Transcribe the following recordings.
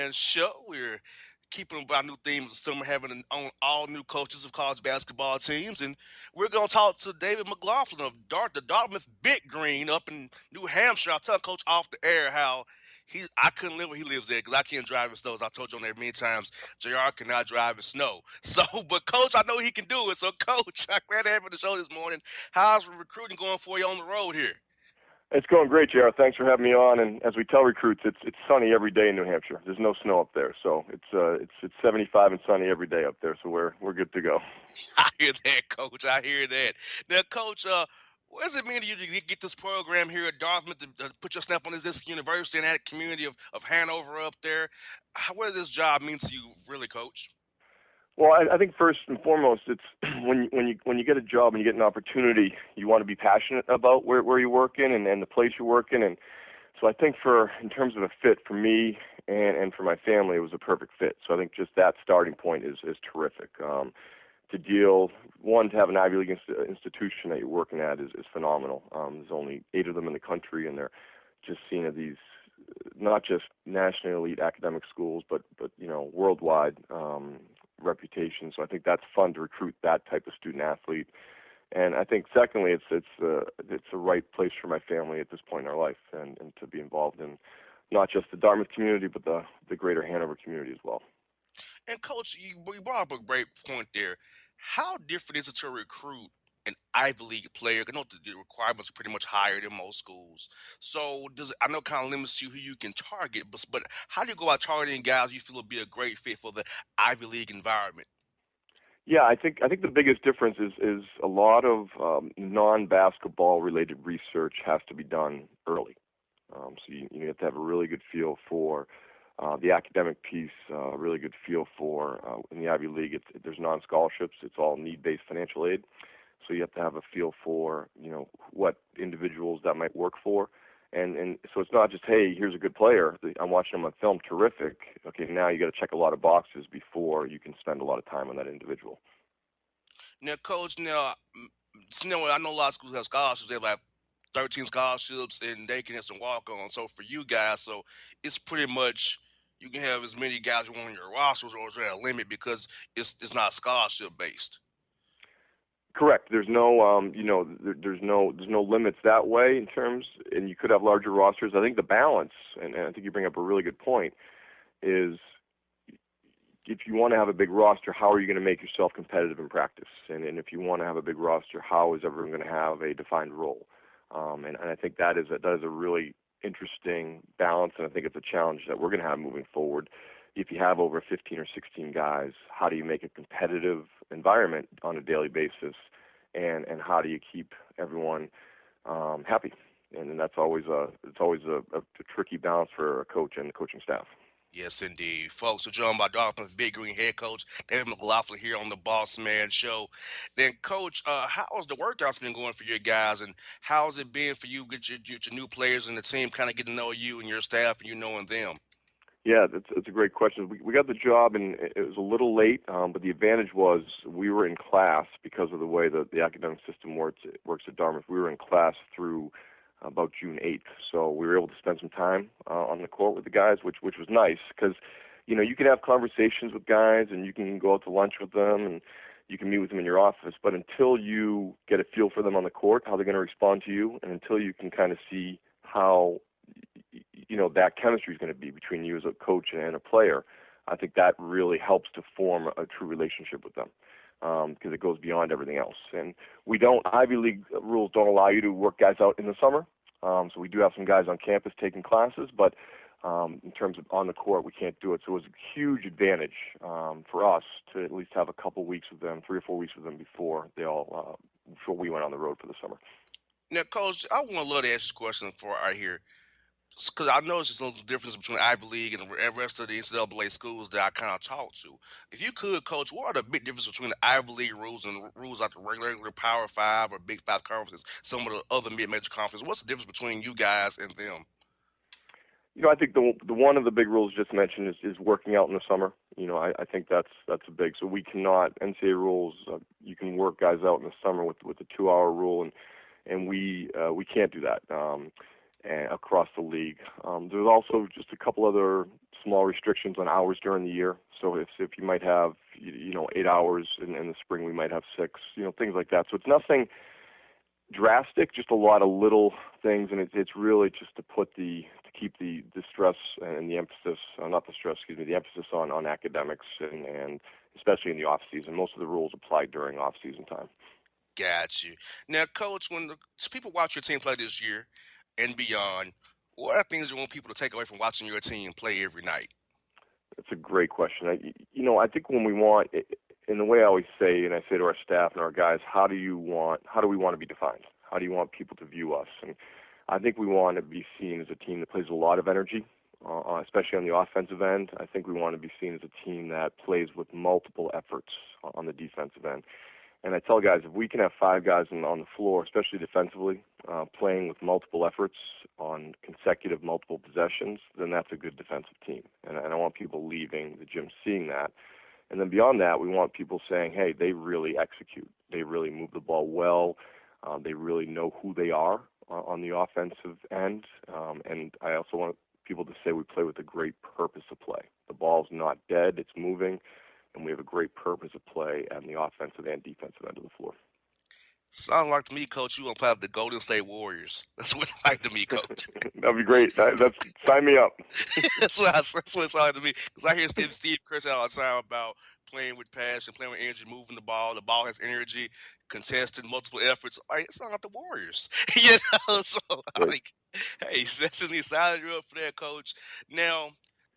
Bossman Show. We're keeping up our new theme of the summer, having on all new coaches of college basketball teams, and we're going to talk to David McLaughlin of the Dartmouth Big Green up in New Hampshire. I tell Coach off the air how I couldn't live where he lives at because I can't drive in snow. As I told you on there many times, JR cannot drive in snow. So, but Coach, I know he can do it. So, Coach, I'm glad to have you on the show this morning. How's recruiting going for you on the road here? It's going great, JR. Thanks for having me on. And as we tell recruits, it's sunny every day in New Hampshire. There's no snow up there, so it's 75 and sunny every day up there. So we're good to go. I hear that, Coach. I hear that. Now, Coach, what does it mean to you to get this program here at Dartmouth to put your stamp on this university and that community of Hanover up there? What does this job mean to you, really, Coach? Well, I think first and foremost, it's when you get a job and you get an opportunity, you want to be passionate about where you're working and the place you're working. And so I think in terms of a fit for me and for my family, it was a perfect fit. So I think just that starting point is terrific. To have an Ivy League institution that you're working at is phenomenal. There's only 8 of them in the country, and they're just seen as these not just nationally elite academic schools, but worldwide reputation. So I think that's fun to recruit that type of student athlete. And I think secondly, it's the right place for my family at this point in our life, and to be involved in not just the Dartmouth community, but the greater Hanover community as well. And Coach, you brought up a great point there. How different is it to recruit an Ivy League player? I know the requirements are pretty much higher than most schools. So I know it kind of limits you who you can target, but how do you go about targeting guys you feel will be a great fit for the Ivy League environment? Yeah, I think the biggest difference is a lot of non-basketball related research has to be done early. So you have to have a really good feel for the academic piece, a really good feel for in the Ivy League. There's non-scholarships. It's all need-based financial aid. So you have to have a feel for what individuals that might work for. And so it's not just, hey, here's a good player. I'm watching him on film, terrific. Okay, now you got to check a lot of boxes before you can spend a lot of time on that individual. Now, Coach, I know a lot of schools have scholarships. They have like 13 scholarships, and they can have some walk-ons. So for you guys, it's pretty much you can have as many guys you want on your rosters, or is there a limit because it's not scholarship based? Correct. There's no, there's no limits that way in terms, and you could have larger rosters. I think the balance, and I think you bring up a really good point, is if you want to have a big roster, how are you going to make yourself competitive in practice? And if you want to have a big roster, how is everyone going to have a defined role? And I think that is a really interesting balance, and I think it's a challenge that we're going to have moving forward. If you have over 15 or 16 guys, how do you make a competitive environment on a daily basis, and how do you keep everyone happy? And that's always a tricky balance for a coach and the coaching staff. Yes, indeed. Folks, we're joined by Dolphins Big Green head coach David McLaughlin here on the Bossman Show. Then, Coach, how's the workouts been going for your guys, and how's it been for you get your new players and the team kind of getting to know you and your staff and you knowing them? Yeah, that's a great question. We got the job, and it was a little late, but the advantage was we were in class because of the way that the academic system works at Dartmouth. We were in class through about June 8th, so we were able to spend some time on the court with the guys, which was nice because, you can have conversations with guys, and you can go out to lunch with them, and you can meet with them in your office, but until you get a feel for them on the court, how they're going to respond to you, and until you can kind of see how that chemistry is going to be between you as a coach and a player, I think that really helps to form a true relationship with them because it goes beyond everything else. And Ivy League rules don't allow you to work guys out in the summer. So we do have some guys on campus taking classes, but in terms of on the court, we can't do it. So it was a huge advantage for us to at least have a couple weeks with them, 3 or 4 weeks with them before we went on the road for the summer. Now, Coach, I want to love to ask this question before I hear. Because I know there's a difference between Ivy League and the rest of the NCAA schools that I kind of talk to. If you could, Coach, what are the big differences between the Ivy League rules and rules like the regular Power Five or Big Five conferences, some of the other mid-major conferences? What's the difference between you guys and them? I think the one of the big rules just mentioned is working out in the summer. I think that's a big. So we cannot NCAA rules. You can work guys out in the summer with the 2-hour rule, and we can't do that. across the league. There's also just a couple other small restrictions on hours during the year. So if you might have 8 hours in the spring, we might have 6. Things like that. So it's nothing drastic, just a lot of little things, and it's really just to keep the stress and the emphasis, not the stress, excuse me, the emphasis on academics and especially in the off season. Most of the rules apply during off season time. Got you. Now, Coach, when people watch your team play this year and beyond, what are things you want people to take away from watching your team play every night? That's a great question. I think when we want, in the way I always say, and I say to our staff and our guys, how do we want to be defined? How do you want people to view us? And I think we want to be seen as a team that plays a lot of energy, especially on the offensive end. I think we want to be seen as a team that plays with multiple efforts on the defensive end. And I tell guys, if we can have 5 guys on the floor, especially defensively, playing with multiple efforts on consecutive multiple possessions, then that's a good defensive team. And I want people leaving the gym seeing that. And then beyond that, we want people saying, hey, they really execute. They really move the ball well. They really know who they are on the offensive end. And I also want people to say we play with a great purpose of play. The ball's not dead. It's moving. And we have a great purpose of play on the offensive and defensive end of the floor. Sounds like to me, Coach, you want to play with the Golden State Warriors. That's what it like to me, Coach. That'd be great. That's sign me up. That's what it sounds like to me. Because I hear Steve Chris all the time about playing with passion, playing with energy, moving the ball. The ball has energy, contested multiple efforts. Like, it's not like the Warriors, So like, hey, that's in the side you up for that, Coach. Now,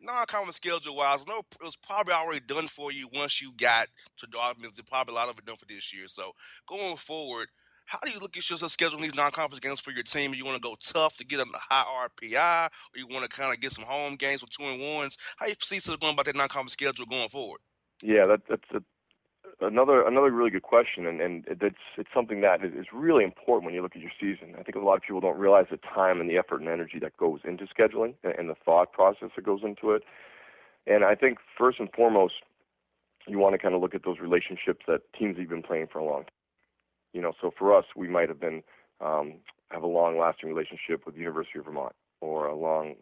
non-conference schedule-wise, I know it was probably already done for you once you got to Dartmouth. Probably a lot of it done for this year. So going forward, how do you look at your schedule in these non-conference games for your team? You want to go tough to get a high RPI, or you want to kind of get some home games with 2-1s? How you see going about that non-conference schedule going forward? Yeah, that's another really good question, and it's something that is really important when you look at your season. I think a lot of people don't realize the time and the effort and energy that goes into scheduling and the thought process that goes into it. And I think first and foremost, you want to kind of look at those relationships that teams have been playing for a long time. So for us, we might have been have a long-lasting relationship with the University of Vermont or a long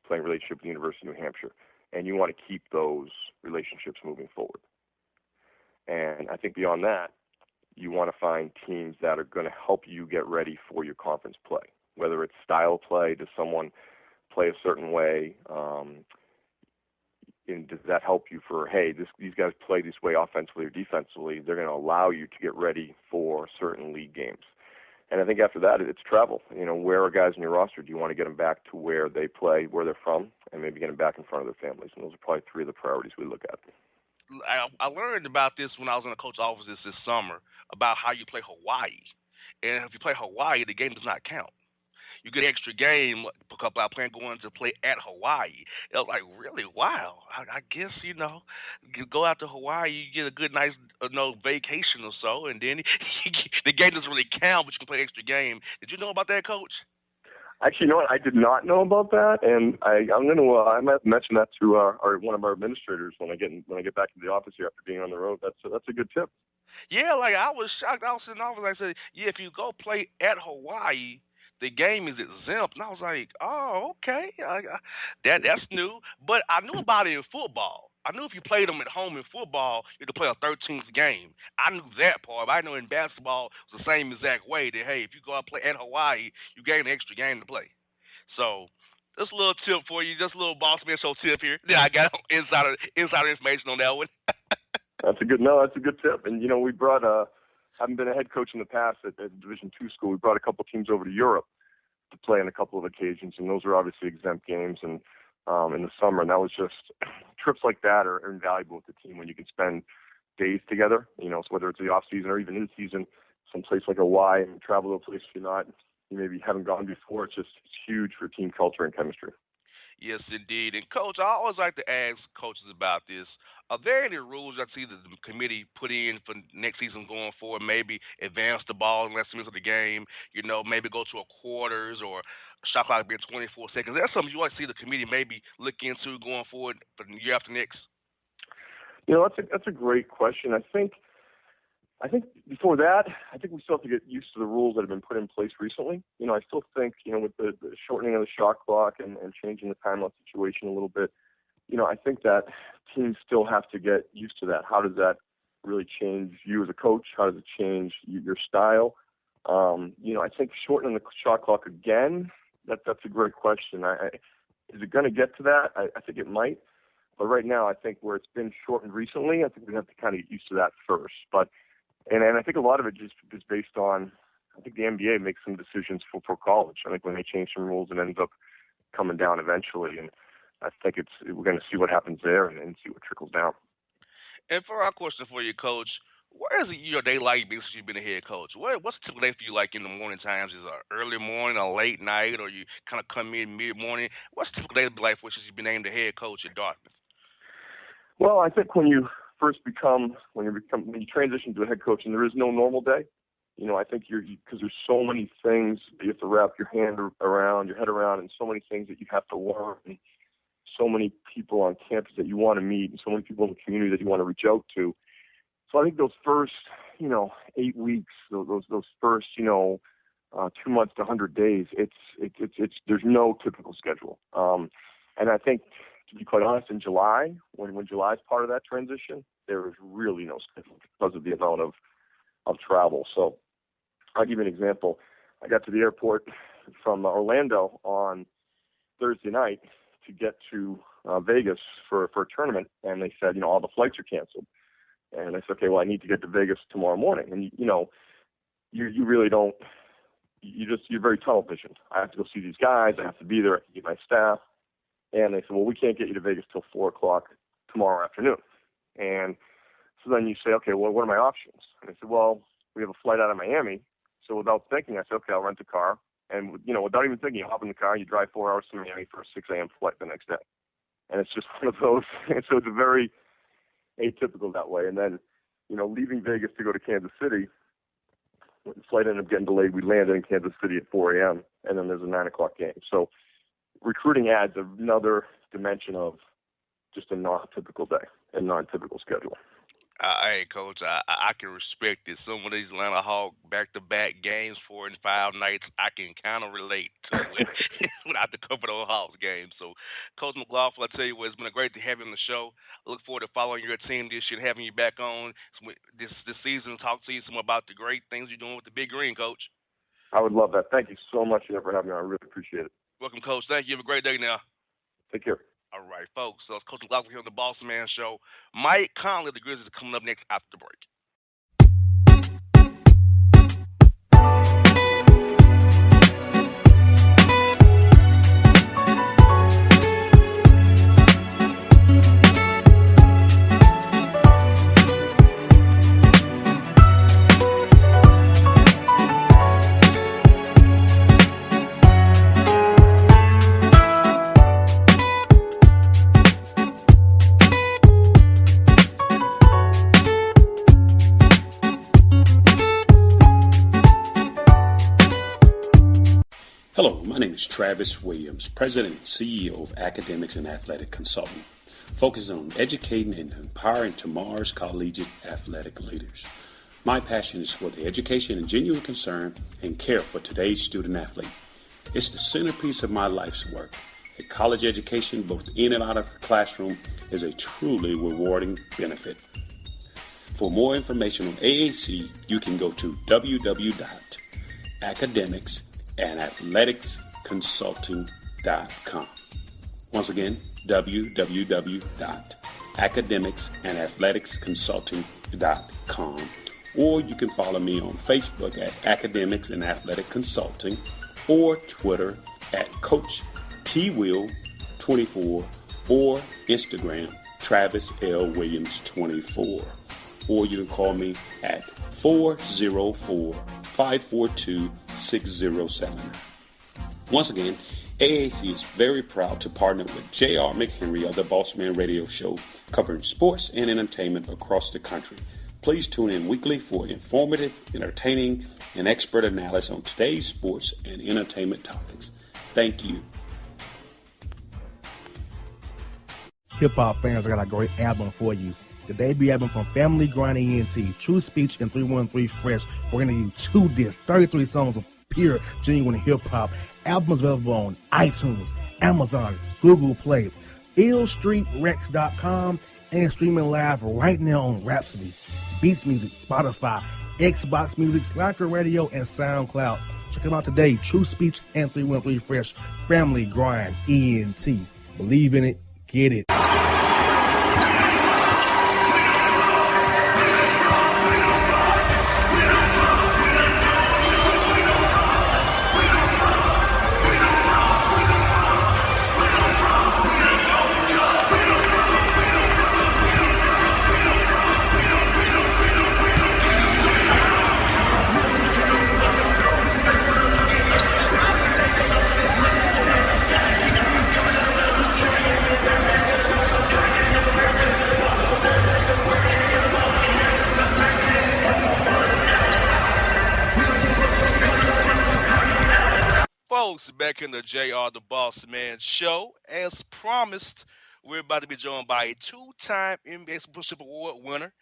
playing relationship with the University of New Hampshire, and you want to keep those relationships moving forward. And I think beyond that, you want to find teams that are going to help you get ready for your conference play, whether it's style play, does someone play a certain way, and does that help you for, hey, these guys play this way offensively or defensively, they're going to allow you to get ready for certain league games. And I think after that, it's travel. Where are guys in your roster? Do you want to get them back to where they play, where they're from, and maybe get them back in front of their families? And those are probably 3 of the priorities we look at. I learned about this when I was in the coach's office this summer about how you play Hawaii. And if you play Hawaii, the game does not count. You get an extra game because I plan going to play at Hawaii. It was like, really? Wow. I guess, you go out to Hawaii, you get a good, nice, vacation or so, and then the game doesn't really count, but you can play an extra game. Did you know about that, Coach? Actually, you know what? I did not know about that, and I'm going to I might mention that to one of our administrators when I get back to the office here after being on the road. That's a good tip. Yeah, like I was shocked. I was sitting in the office. I said, yeah, if you go play at Hawaii, the game is exempt. And I was like, oh, okay. That's new. But I knew about it in football. I knew if you played them at home in football, you had to play a 13th game. I knew that part. But I know in basketball, it's the same exact way that, hey, if you go out and play at Hawaii, you gain an extra game to play. So just a little tip for you, just a little Bossman Show tip here. Yeah, I got insider information on that one. That's a good tip. And, we brought having been a head coach in the past at Division II school, we brought a couple teams over to Europe to play on a couple of occasions, and those are obviously exempt games and in the summer. And that was just trips like that are invaluable with the team when you can spend days together. So whether it's the off season or even in season, some place like Hawaii, and travel to a place you maybe haven't gone before. It's huge for team culture and chemistry. Yes, indeed. And, Coach, I always like to ask coaches about this. Are there any rules that the committee put in for next season going forward? Maybe advance the ball in less minutes of the game, maybe go to a quarters or shot clock being 24 seconds. Is that something you want to see the committee maybe look into going forward for the year after next? That's a great question. I think I think before that, I think we still have to get used to the rules that have been put in place recently. I still think, with the shortening of the shot clock and changing the timeout situation a little bit, I think that teams still have to get used to that. How does that really change you as a coach? How does it change your style? I think shortening the shot clock again, that's a great question. Is it going to get to that? I think it might. But right now, I think where it's been shortened recently, I think we have to kind of get used to that first. But and I think a lot of it just is based on, I think the NBA makes some decisions for college. I think when they change some rules, it ends up coming down eventually. And I think we're going to see what happens there and see what trickles down. And for our question for you, Coach, where is your day like been since you've been a head coach? What's a typical day for you like in the morning times? Is it an early morning, a late night, or you kind of come in mid-morning? What's a typical day be like for you since you've been named the head coach at Dartmouth? Well, I think when you transition to a head coach, and there is no normal day, I think because there's so many things that you have to wrap your head around, and so many things that you have to learn, and so many people on campus that you want to meet, and so many people in the community that you want to reach out to. So I think those first, 8 weeks, those first, 2 months to 100 days, it's there's no typical schedule. And I think, to be quite honest, in July, when July is part of that transition, there is really no schedule because of the amount of travel. So I'll give you an example. I got to the airport from Orlando on Thursday night to get to Vegas for a tournament, and they said, all the flights are canceled. And I said, okay, well, I need to get to Vegas tomorrow morning. And, you really don't, you're very tunnel visioned. I have to go see these guys. I have to be there. I have to meet my staff. And they said, well, we can't get you to Vegas till 4 o'clock tomorrow afternoon. And so then you say, okay, well, what are my options? And they said, well, we have a flight out of Miami. So without thinking, I said, okay, I'll rent a car. And, without even thinking, you hop in the car, you drive 4 hours to Miami for a 6 a.m. flight the next day. And it's just one of those. And so it's very atypical that way. And then, leaving Vegas to go to Kansas City, when the flight ended up getting delayed, we landed in Kansas City at 4 a.m., and then there's a 9 o'clock game. So recruiting adds another dimension of just a non-typical day and non-typical schedule. Hey, Coach, I can respect it. Some of these Atlanta Hawks back-to-back games, 4 and 5 nights, I can kind of relate to it without the cover those Hawks games. So, Coach McLaughlin, I tell you what, it's been great to have you on the show. I look forward to following your team this year and having you back on this season, talk to you some about the great things you're doing with the Big Green, Coach. I would love that. Thank you so much for having me on. I really appreciate it. Welcome, Coach. Thank you. Have a great day now. Take care. All right, folks. So it's Coach McLaughlin here on the Bossman Show. Mike Conley, the Grizzlies, are coming up next after the break. Hello, my name is Travis Williams, President and CEO of Academics and Athletic Consulting, focusing on educating and empowering tomorrow's collegiate athletic leaders. My passion is for the education and genuine concern and care for today's student athlete. It's the centerpiece of my life's work. A college education, both in and out of the classroom, is a truly rewarding benefit. For more information on AAC, you can go to www.academicsandathleticsconsulting.com. Once again, www.academicsandathleticsconsulting.com. Or you can follow me on Facebook at Academics and Athletic Consulting or Twitter at Coach TWill24 or Instagram Travis L. Williams 24. Or you can call me at 404-542-6079. Once again, AAC is very proud to partner with J.R. McHenry of the Bossman Radio Show, covering sports and entertainment across the country. Please tune in weekly for informative, entertaining, and expert analysis on today's sports and entertainment topics. Thank you. Hip-hop fans, I got a great album for you. the debut album from Family Grind ENT, TrueSpeech and 313 Fresh. We're going to give you 2 discs, 33 songs of pure, genuine hip-hop. Albums available on iTunes, Amazon, Google Play, illstreetrex.com, and streaming live right now on Rhapsody, Beats Music, Spotify, Xbox Music, Slacker Radio, and SoundCloud. Check them out today. TrueSpeech and 313 Fresh. Family Grind ENT. Believe in it. Get it. Folks, back in the JR the Bossman Show. As promised, we're about to be joined by a 2-time NBA Sportsmanship Award winner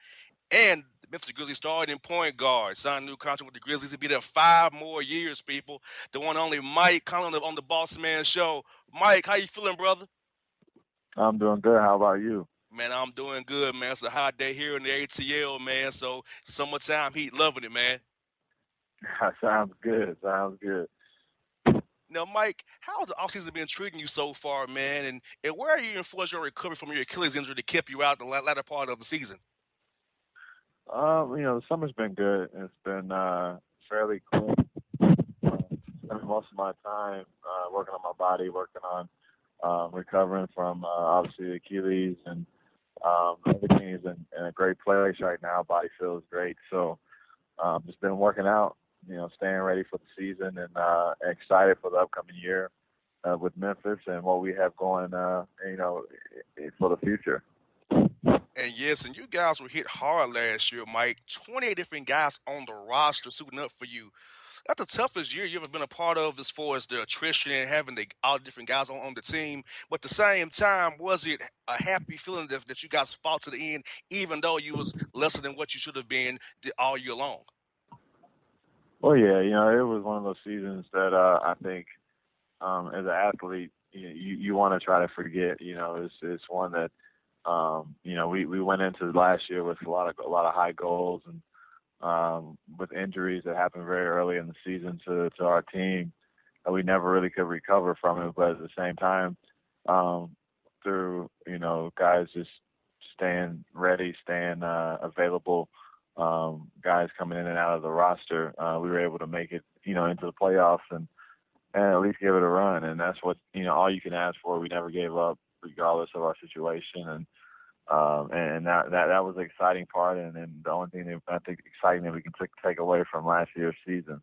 and the Memphis Grizzlies starting point guard. Signed a new contract with the Grizzlies to be there 5 more years, people. The one and only Mike Conley on the Bossman Show. Mike, how you feeling, brother? I'm doing good. How about you? Man, I'm doing good, man. It's a hot day here in the ATL, man. So summertime heat, loving it, man. Sounds good. Now, Mike, how has the offseason been treating you so far, man? And where are you enforced your recovery from your Achilles injury that kept you out the latter part of the season? The summer's been good. It's been fairly quick. Spending most of my time working on my body, working on recovering from obviously Achilles, and everything is in a great place right now. Body feels great. So just been working out, staying ready for the season, and excited for the upcoming year with Memphis and what we have going, for the future. And yes, and you guys were hit hard last year, Mike. 28 different guys on the roster suiting up for you. That's the toughest year you've ever been a part of as far as the attrition and having all the different guys on the team. But at the same time, was it a happy feeling that you guys fought to the end, even though you was lesser than what you should have been all year long? Well, yeah, it was one of those seasons that I think as an athlete, you want to try to forget. It's one that we went into last year with a lot of high goals, and with injuries that happened very early in the season to our team, we never really could recover from it. But at the same time, through guys just staying ready, staying available. Guys coming in and out of the roster, we were able to make it, into the playoffs and at least give it a run. And that's what, all you can ask for. We never gave up regardless of our situation. And that was the exciting part. And the only thing that I think exciting that we can take away from last year's season.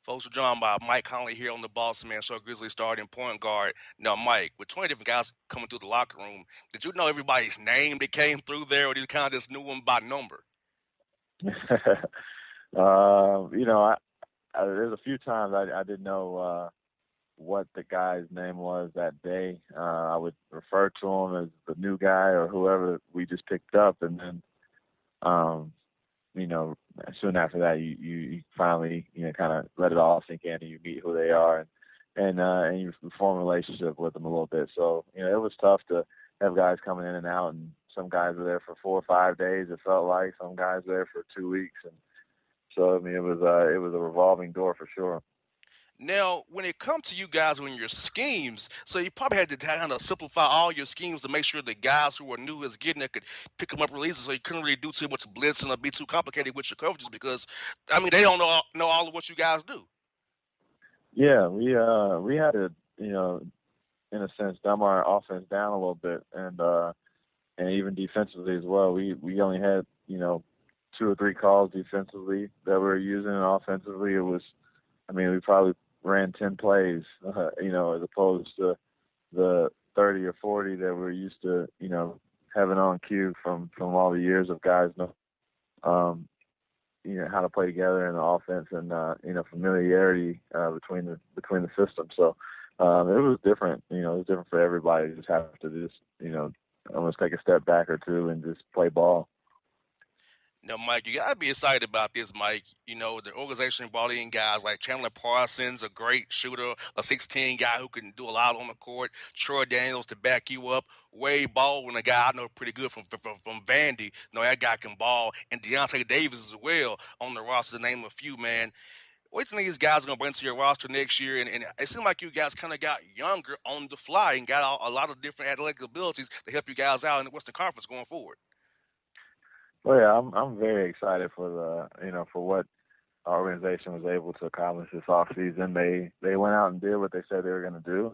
Folks, we're joined by Mike Conley here on the Bossman Show, Grizzlies starting point guard. Now, Mike, with 20 different guys coming through the locker room, did you know everybody's name that came through there, or did you kind of just knew them by number? There's a few times I didn't know what the guy's name was that day. I would refer to him as the new guy or whoever we just picked up, and then soon after that you finally kind of let it all sink in, and you meet who they are, and you form a relationship with them a little bit. So it was tough to have guys coming in and out, and some guys were there for 4 or 5 days. It felt like some guys were there for 2 weeks, and so it was a revolving door for sure. Now, when it comes to you guys when your schemes, so you probably had to kind of simplify all your schemes to make sure the guys who were new as getting it could pick them up releases, so you couldn't really do too much blitzing or be too complicated with your coverages because, they don't know all of what you guys do. Yeah, we had to, in a sense, dumb our offense down a little bit, and even defensively as well. We only had 2 or 3 calls defensively that we were using, and offensively it was, we probably ran 10 plays, as opposed to the 30 or 40 that we're used to, having on cue from all the years of guys know, how to play together in the offense, and familiarity between the systems. So it was different. It was different for everybody. You just have to almost take a step back or two and just play ball. Now, Mike, you gotta be excited about this, Mike. You know, the organization brought in guys like Chandler Parsons, a great shooter, a 16 guy who can do a lot on the court. Troy Daniels to back you up. Wade Baldwin, a guy I know pretty good from Vandy. You know, that guy can ball. And Deontay Davis as well on the roster, to name a few, man. What do you think these guys are going to bring to your roster next year? And it seemed like you guys kind of got younger on the fly and got a lot of different athletic abilities to help you guys out in the Western Conference going forward. Well, yeah, I'm very excited for for what our organization was able to accomplish this offseason. They went out and did what they said they were going to do.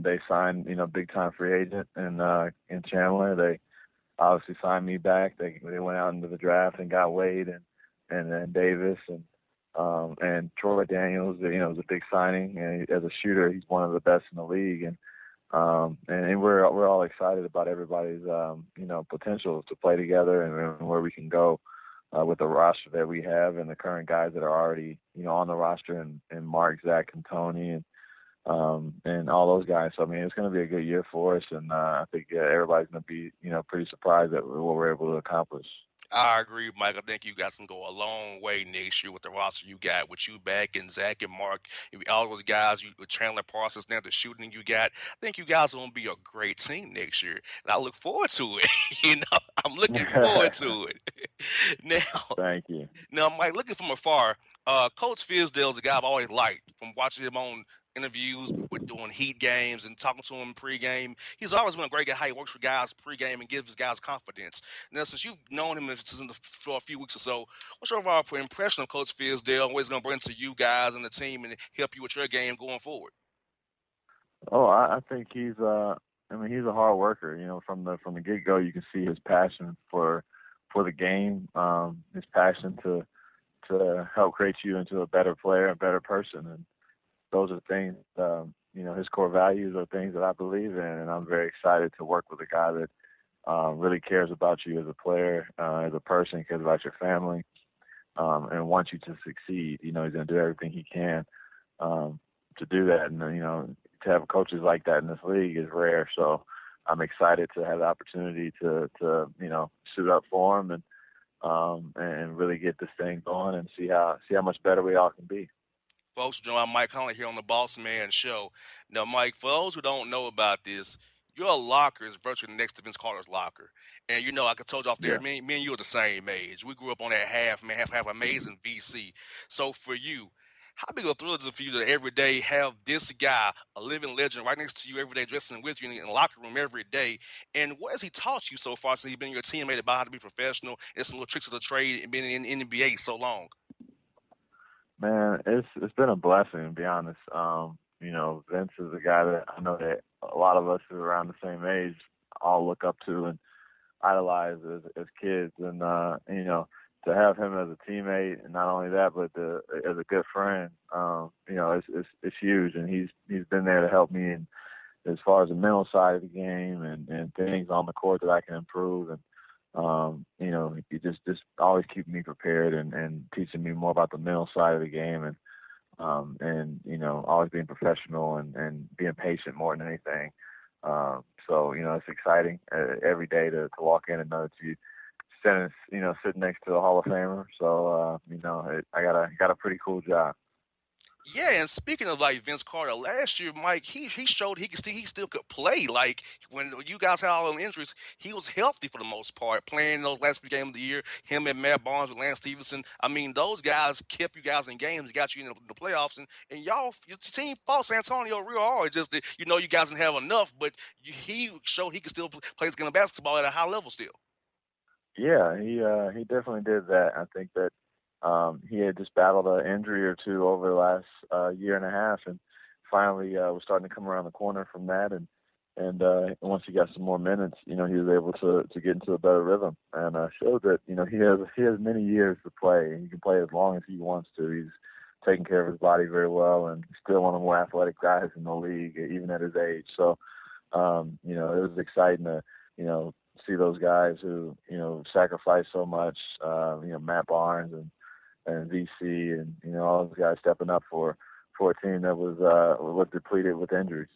They signed big time free agent in Chandler. They obviously signed me back. They went out into the draft and got Wade and then Davis and Troy Daniels. Was a big signing, and as a shooter, he's one of the best in the league. And we're all excited about everybody's potential to play together and where we can go with the roster that we have and the current guys that are already on the roster and Mark, Zach, and Tony and all those guys. So I mean, it's going to be a good year for us, and I think everybody's going to be pretty surprised at what we're able to accomplish. I agree, Mike. I think you guys can go a long way next year with the roster you got, with you back and Zach and Mark, all those guys, with Chandler Parsons now, the shooting you got. I think you guys are going to be a great team next year, and I look forward to it. I'm looking forward to it. Now, Thank you. Now, Mike, looking from afar, Coach Fizdale's a guy I've always liked from watching him on interviews with doing Heat games and talking to him pregame. He's always been a great guy how he works with guys pregame and gives guys confidence. Now, since you've known him for a few weeks or so, what's your overall impression of Coach Fizdale and what he's going to bring to you guys and the team and help you with your game going forward? Oh, I think he's he's a hard worker. From the get go, you can see his passion for the game, his passion to help create you into a better player, a better person, and those are things. His core values are things that I believe in, and I'm very excited to work with a guy that really cares about you as a player, as a person, cares about your family, and wants you to succeed. He's going to do everything he can to do that, and to have coaches like that in this league is rare. So I'm excited to have the opportunity to suit up for him and really get this thing going and see how much better we all can be. Folks, join Mike Conley here on the Bossman Show. Now, Mike, for those who don't know about this, your locker is virtually next to Vince Carter's locker. And, like I told you off there, Yeah. me and you are the same age. We grew up on that half amazing VC. So for you, how big a thrill is it for you to every day have this guy, a living legend, right next to you every day, dressing with you in the locker room every day? And what has he taught you so far since he's been your teammate about how to be professional and some little tricks of the trade and being in the NBA so long? Man, it's been a blessing, to be honest. Vince is a guy that I know that a lot of us who are around the same age all look up to and idolize as kids, and to have him as a teammate, and not only that, but as a good friend, it's huge, and he's been there to help me in, as far as the mental side of the game and things on the court that I can improve, and he just always keep me prepared and teaching me more about the mental side of the game and always being professional and being patient more than anything. So it's exciting every day to walk in and know that you sitting next to a Hall of Famer. So I got a pretty cool job. Yeah, and speaking of like Vince Carter, last year, Mike, he showed he still could play. Like when you guys had all them injuries, he was healthy for the most part, playing those last few games of the year. Him and Matt Barnes with Lance Stevenson. I mean, those guys kept you guys in games, got you in the playoffs, and your team fought San Antonio real hard. It's just that you guys didn't have enough, but he showed he could still play this game of basketball at a high level still. Yeah, he definitely did that. I think that he had just battled an injury or two over the last year and a half, and finally was starting to come around the corner from that. And once he got some more minutes, he was able to get into a better rhythm and showed that he has many years to play, and he can play as long as he wants to. He's taking care of his body very well, and still one of the more athletic guys in the league, even at his age. So it was exciting to see those guys who sacrifice so much. Matt Barnes and VC and all those guys stepping up for a team that was depleted with injuries.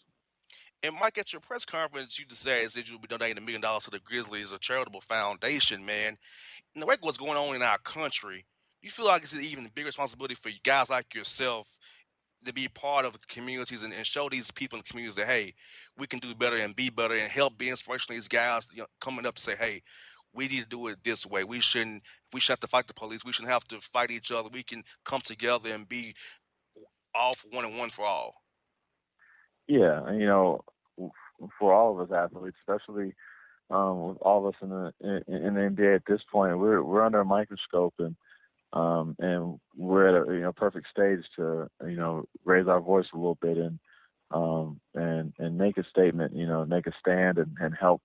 And Mike, at your press conference, you just said you'll be donating $1 million to the Grizzlies, a charitable foundation, man. In the wake of what's going on in our country, do you feel like it's an even bigger responsibility for guys like yourself to be part of the communities and show these people in the communities that, hey, we can do better and be better and help be inspirational to these guys, coming up to say, hey, we need to do it this way. We shouldn't have to fight the police. We shouldn't have to fight each other. We can come together and be all for one and one for all. Yeah, for all of us athletes, especially with all of us in the NBA at this point, we're under a microscope, and we're at a perfect stage to raise our voice a little bit and make a statement, make a stand and help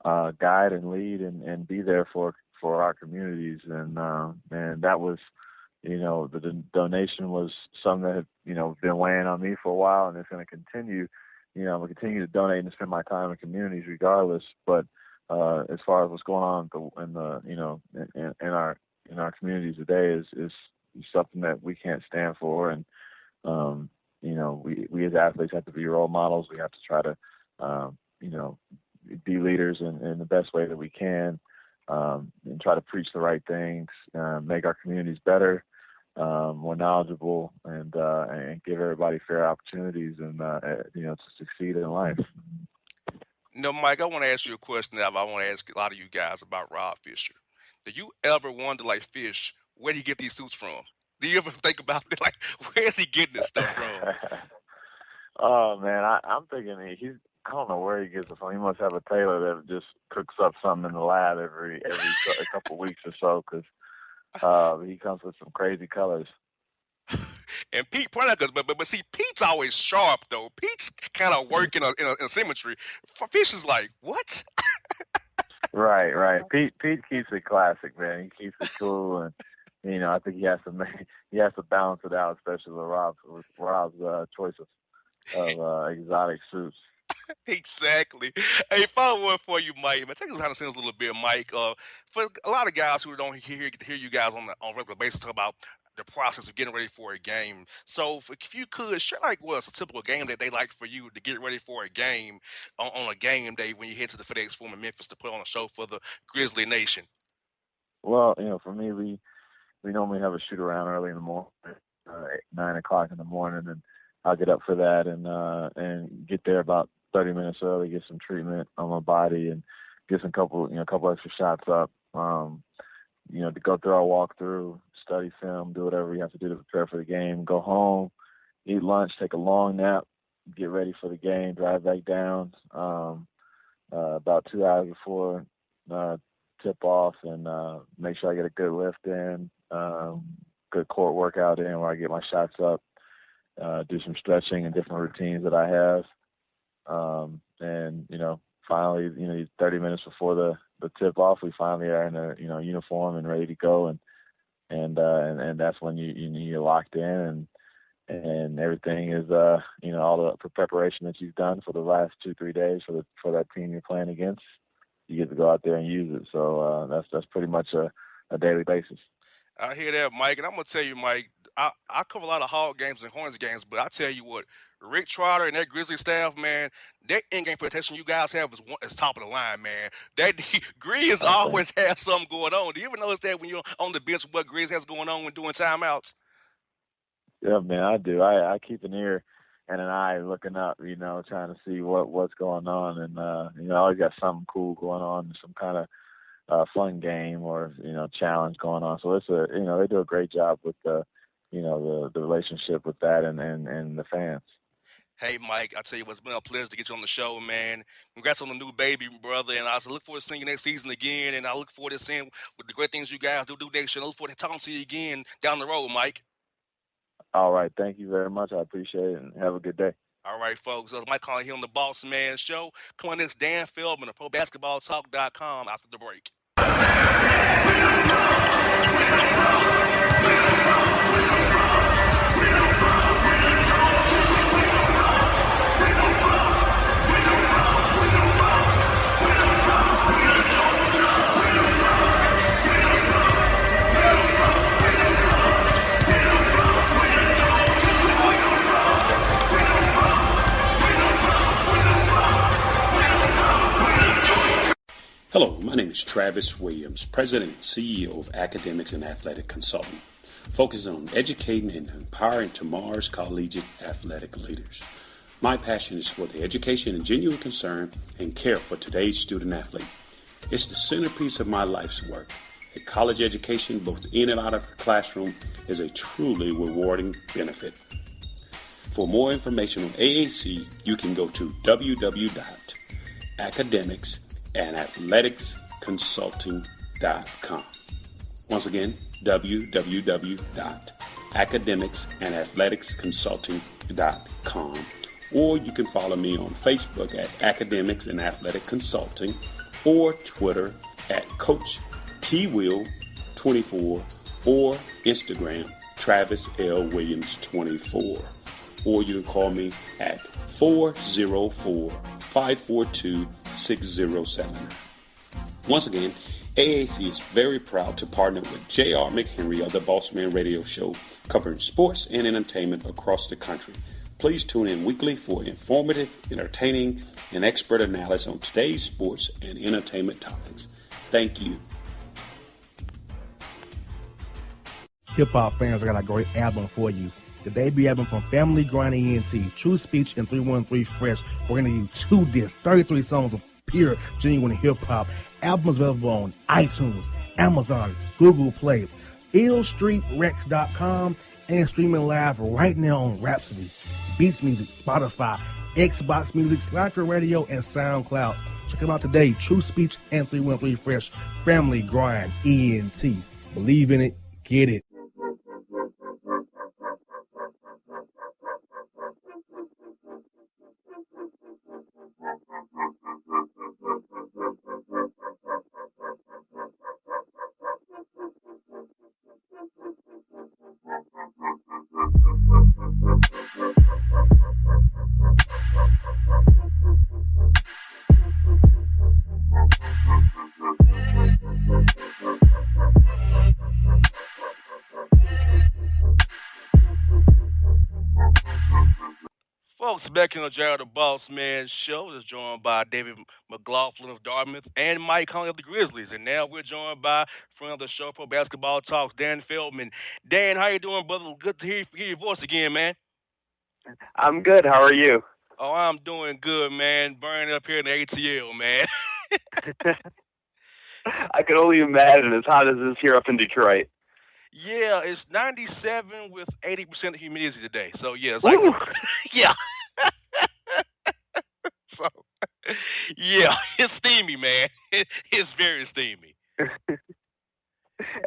guide and lead and be there for our communities, and that was. The donation was something that had, been weighing on me for a while, and it's going to continue. I'm going to continue to donate and spend my time in communities regardless. But as far as what's going on in our communities today is something that we can't stand for. And, we as athletes have to be role models. We have to try to, be leaders in the best way that we can, and try to preach the right things, make our communities better, more knowledgeable, and give everybody fair opportunities and to succeed in life. Mike, I want to ask you a question that I want to ask a lot of you guys about Rob Fisher. Do you ever wonder, like Fish, where do you get these suits from? Do you ever think about that? Like, where is he getting this stuff from? Oh man, I'm thinking I don't know where he gets it from. He must have a tailor that just cooks up something in the lab every a couple weeks or so, because he comes with some crazy colors. And Pete probably does, but see, Pete's always sharp though. Pete's kind of working in symmetry. Fish is like, what? Right. Pete keeps it classic, man. He keeps it cool, and I think he has to balance it out, especially with Rob's choice of exotic suits. Exactly. Hey, follow up for you, Mike. Man, take us behind the scenes a little bit, Mike. For a lot of guys who don't hear you guys on a regular basis talk about the process of getting ready for a game. So, if you could share, like, what's a typical game that they like for you to get ready for a game on a game day when you head to the FedEx Forum in Memphis to put on a show for the Grizzly Nation? Well, for me, we normally have a shoot around early in the morning, 9 o'clock in the morning, and I'll get up for that and get there about 30 minutes early, get some treatment on my body, and get some couple extra shots up. To go through our walkthrough, study film, do whatever you have to do to prepare for the game. Go home, eat lunch, take a long nap, get ready for the game, drive back down about 2 hours before tip off, and make sure I get a good lift in, good court workout in where I get my shots up, do some stretching and different routines that I have. And finally, 30 minutes before the tip off, we finally are in a uniform and ready to go, and that's when you're locked in, and everything is all the preparation that you've done for the last 2-3 days for that team you're playing against, you get to go out there and use it. So that's pretty much a daily basis. I hear that, Mike, and I'm gonna tell you, Mike, I cover a lot of Hog games and Hornets games, but I tell you what, Rick Trotter and that Grizzly staff, man, that in-game protection you guys have is top of the line, man. That Grizz always has something going on. Do you ever notice that when you're on the bench, what Grizz has going on when doing timeouts? Yeah, man, I do. I keep an ear and an eye looking up, trying to see what's going on, and I always got something cool going on, some kind of fun game or challenge going on. So it's they do a great job with the relationship with that and the fans. Hey, Mike, I tell you what, it's been a pleasure to get you on the show, man. Congrats on the new baby, brother. And I look forward to seeing you next season again. And I look forward to seeing what the great things you guys do next year. I look forward to talking to you again down the road, Mike. All right. Thank you very much. I appreciate it, and have a good day. All right, folks. Mike Conley here on the Bossman Show. Come on, next Dan Feldman of ProBasketballTalk.com after the break. Travis Williams, President and CEO of Academics and Athletic Consulting, focusing on educating and empowering tomorrow's collegiate athletic leaders. My passion is for the education and genuine concern and care for today's student athlete. It's the centerpiece of my life's work. A college education, both in and out of the classroom, is a truly rewarding benefit. For more information on AAC, you can go to www.academicsandathleticsconsulting.com. Once again, www.academicsandathleticsconsulting.com. Or you can follow me on Facebook at Academics and Athletic Consulting, or Twitter at Coach TWill24, or Instagram Travis L. Williams 24. Or you can call me at 404-542-6079. Once again, AAC is very proud to partner with J.R. McHenry of the Bossman Radio Show, covering sports and entertainment across the country. Please tune in weekly for informative, entertaining, and expert analysis on today's sports and entertainment topics. Thank you. Hip-hop fans, I got a great album for you. The debut album from Family Grind ENT, TrueSpeech and 313 Fresh. We're going to give you 2 discs, 33 songs of pure, genuine hip-hop. Albums available on iTunes, Amazon, Google Play, illstreetrex.com, and streaming live right now on Rhapsody, Beats Music, Spotify, Xbox Music, Spreaker Radio, and SoundCloud. Check them out today. TrueSpeech and 313 Fresh. Family Grind ENT. Believe in it. Get it. Folks, back in the Jared the Bossman Show is joined by David McLaughlin of Dartmouth and Mike Conley of the Grizzlies. And now we're joined by friend of the show, Pro Basketball Talks, Dan Feldman. Dan, how you doing, brother? Good to hear your voice again, man. I'm good. How are you? Oh, I'm doing good, man. Burning up here in the ATL, man. I can only imagine as hot as it is here up in Detroit. Yeah, it's 97 with 80% humidity today. So, yeah, it's like, yeah. So, yeah, it's steamy, man. It's very steamy.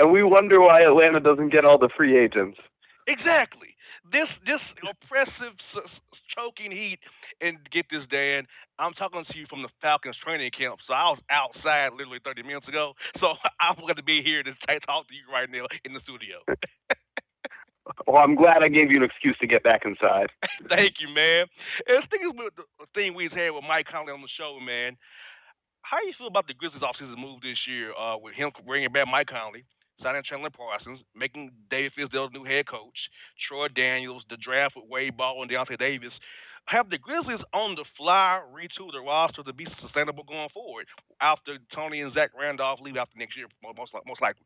And we wonder why Atlanta doesn't get all the free agents. Exactly. This oppressive, choking heat, and get this, Dan, I'm talking to you from the Falcons training camp, so I was outside literally 30 minutes ago, so I'm going to be here to talk to you right now in the studio. Well, I'm glad I gave you an excuse to get back inside. Thank you, man. And sticking with the thing we had with Mike Conley on the show, man, how do you feel about the Grizzlies offseason move this year with him bringing back Mike Conley, signing Chandler Parsons, making David Fizdale the new head coach, Troy Daniels, the draft with Wade Ball and Deontay Davis? Have the Grizzlies on the fly retool their roster to be sustainable going forward after Tony and Zach Randolph leave after next year, most likely?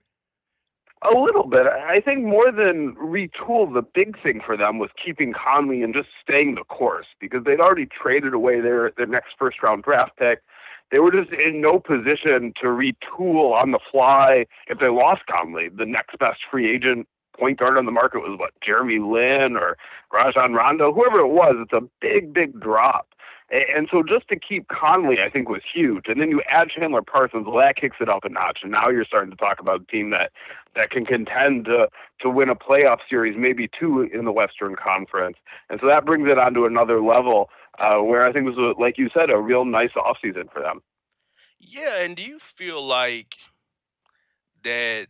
A little bit. I think more than retool, the big thing for them was keeping Conley and just staying the course, because they'd already traded away their next first-round draft pick. They were just in no position to retool on the fly if they lost Conley. The next best free agent point guard on the market was, Jeremy Lin or Rajon Rondo, whoever it was. It's a big, big drop. And so just to keep Conley, I think, was huge. And then you add Chandler Parsons, well, that kicks it up a notch. And now you're starting to talk about a team that can contend to win a playoff series, maybe 2 in the Western Conference. And so that brings it on to another level where I think it was, like you said, a real nice offseason for them. Yeah, and do you feel like that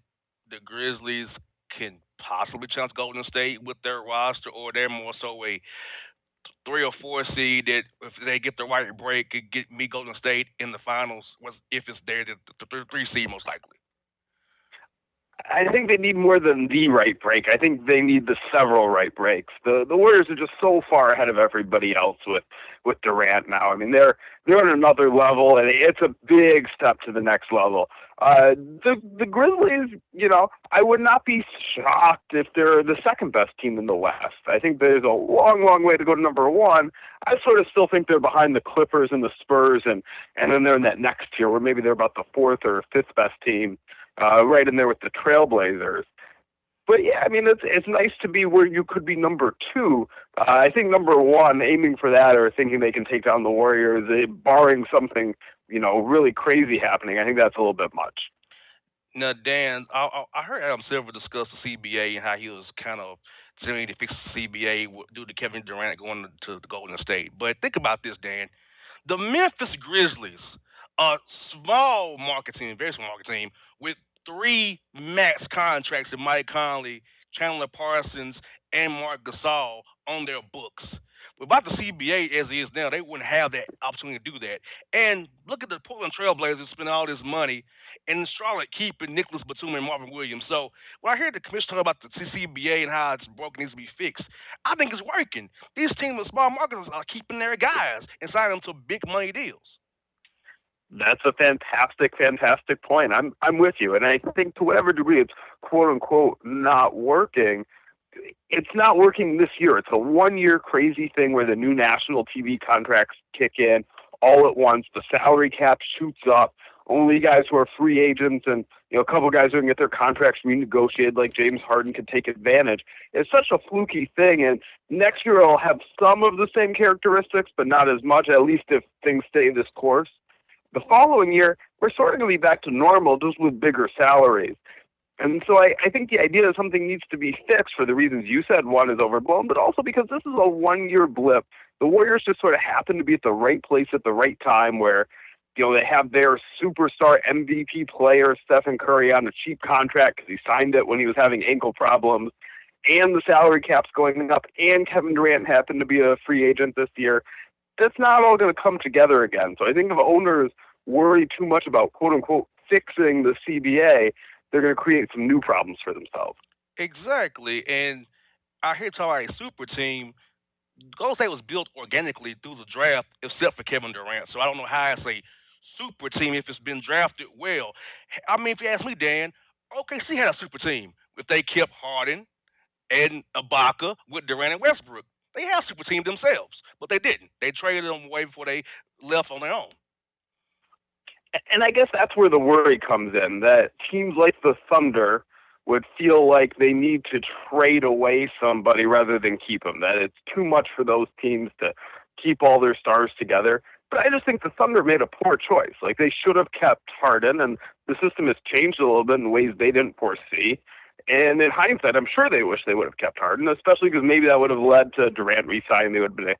the Grizzlies can possibly challenge Golden State with their roster, or they're more so a 3 or 4 seed that if they get the right break could get me Golden State in the finals if it's there, the 3 seed most likely? I think they need more than the right break. I think they need the several right breaks. The Warriors are just so far ahead of everybody else with Durant now. I mean, they're on another level, and it's a big step to the next level. The Grizzlies, I would not be shocked if they're the second best team in the West. I think there's a long, long way to go to number one. I sort of still think they're behind the Clippers and the Spurs, and then they're in that next tier where maybe they're about the fourth or fifth best team, right in there with the Trailblazers. But yeah, I mean, it's nice to be where you could be number two. I think number one, aiming for that or thinking they can take down the Warriors, barring something, really crazy happening, I think that's a little bit much. Now, Dan, I heard Adam Silver discuss the CBA and how he was kind of trying to fix the CBA due to Kevin Durant going to the Golden State. But think about this, Dan. The Memphis Grizzlies, a small market team, very small market team, with 3 max contracts with Mike Conley, Chandler Parsons, and Mark Gasol on their books. Without the CBA as it is now, they wouldn't have that opportunity to do that. And look at the Portland Trailblazers spending all this money, and Charlotte keeping Nicholas Batum and Marvin Williams. So when I hear the commissioner talk about the CBA and how it's broken, needs to be fixed, I think it's working. These teams with small markets are keeping their guys and signing them to big money deals. That's a fantastic, fantastic point. I'm with you, and I think to whatever degree it's quote unquote not working, it's not working this year. It's a 1-year crazy thing where the new national TV contracts kick in all at once. The salary cap shoots up. Only guys who are free agents and a couple guys who can get their contracts renegotiated, like James Harden, can take advantage. It's such a fluky thing, and next year it'll have some of the same characteristics, but not as much. At least if things stay this course. The following year, we're sort of going to be back to normal, just with bigger salaries. And so I think the idea that something needs to be fixed for the reasons you said, one, is overblown, but also because this is a 1-year blip. The Warriors just sort of happen to be at the right place at the right time where, they have their superstar MVP player, Stephen Curry, on a cheap contract because he signed it when he was having ankle problems, and the salary cap's going up, and Kevin Durant happened to be a free agent this year. That's not all going to come together again. So I think if owners worry too much about, quote-unquote, fixing the CBA, they're going to create some new problems for themselves. Exactly. And I hear talking about a super team. Golden State was built organically through the draft, except for Kevin Durant. So I don't know how it's a super team if it's been drafted well. I mean, if you ask me, Dan, OKC had a super team if they kept Harden and Ibaka with Durant and Westbrook. They have super team themselves, but they didn't. They traded them away before they left on their own. And I guess that's where the worry comes in, that teams like the Thunder would feel like they need to trade away somebody rather than keep them, that it's too much for those teams to keep all their stars together. But I just think the Thunder made a poor choice. Like, they should have kept Harden, and the system has changed a little bit in ways they didn't foresee. And in hindsight, I'm sure they wish they would have kept Harden, especially because maybe that would have led to Durant re-signing. They would have been a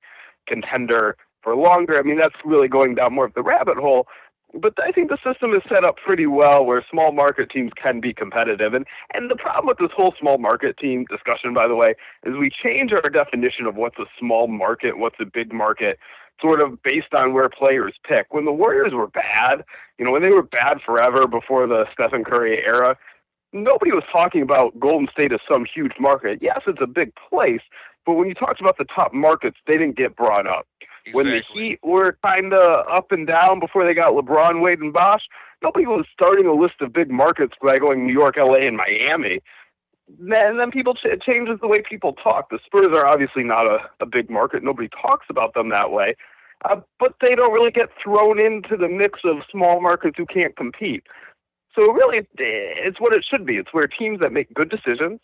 contender for longer. I mean, that's really going down more of the rabbit hole. But I think the system is set up pretty well where small market teams can be competitive. And the problem with this whole small market team discussion, by the way, is we change our definition of what's a small market, what's a big market, sort of based on where players pick. When the Warriors were bad, when they were bad forever before the Stephen Curry era, nobody was talking about Golden State as some huge market. Yes, it's a big place, but when you talked about the top markets, they didn't get brought up. Exactly. When the Heat were kind of up and down before they got LeBron, Wade, and Bosh, nobody was starting a list of big markets by going New York, LA, and Miami. And then it changes the way people talk. The Spurs are obviously not a big market. Nobody talks about them that way. But they don't really get thrown into the mix of small markets who can't compete. So really, it's what it should be. It's where teams that make good decisions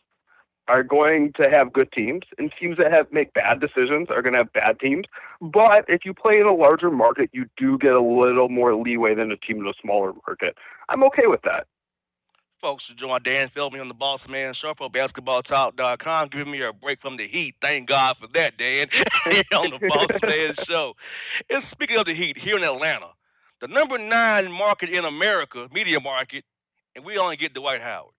are going to have good teams, and teams that make bad decisions are going to have bad teams. But if you play in a larger market, you do get a little more leeway than a team in a smaller market. I'm okay with that. Folks, to join Dan Feldman on the Bossman Show for BasketballTalk.com, giving me a break from the Heat. Thank God for that, Dan, on the Bossman Show. And speaking of the Heat, here in Atlanta, the number 9 market in America, media market, and we only get Dwight Howard.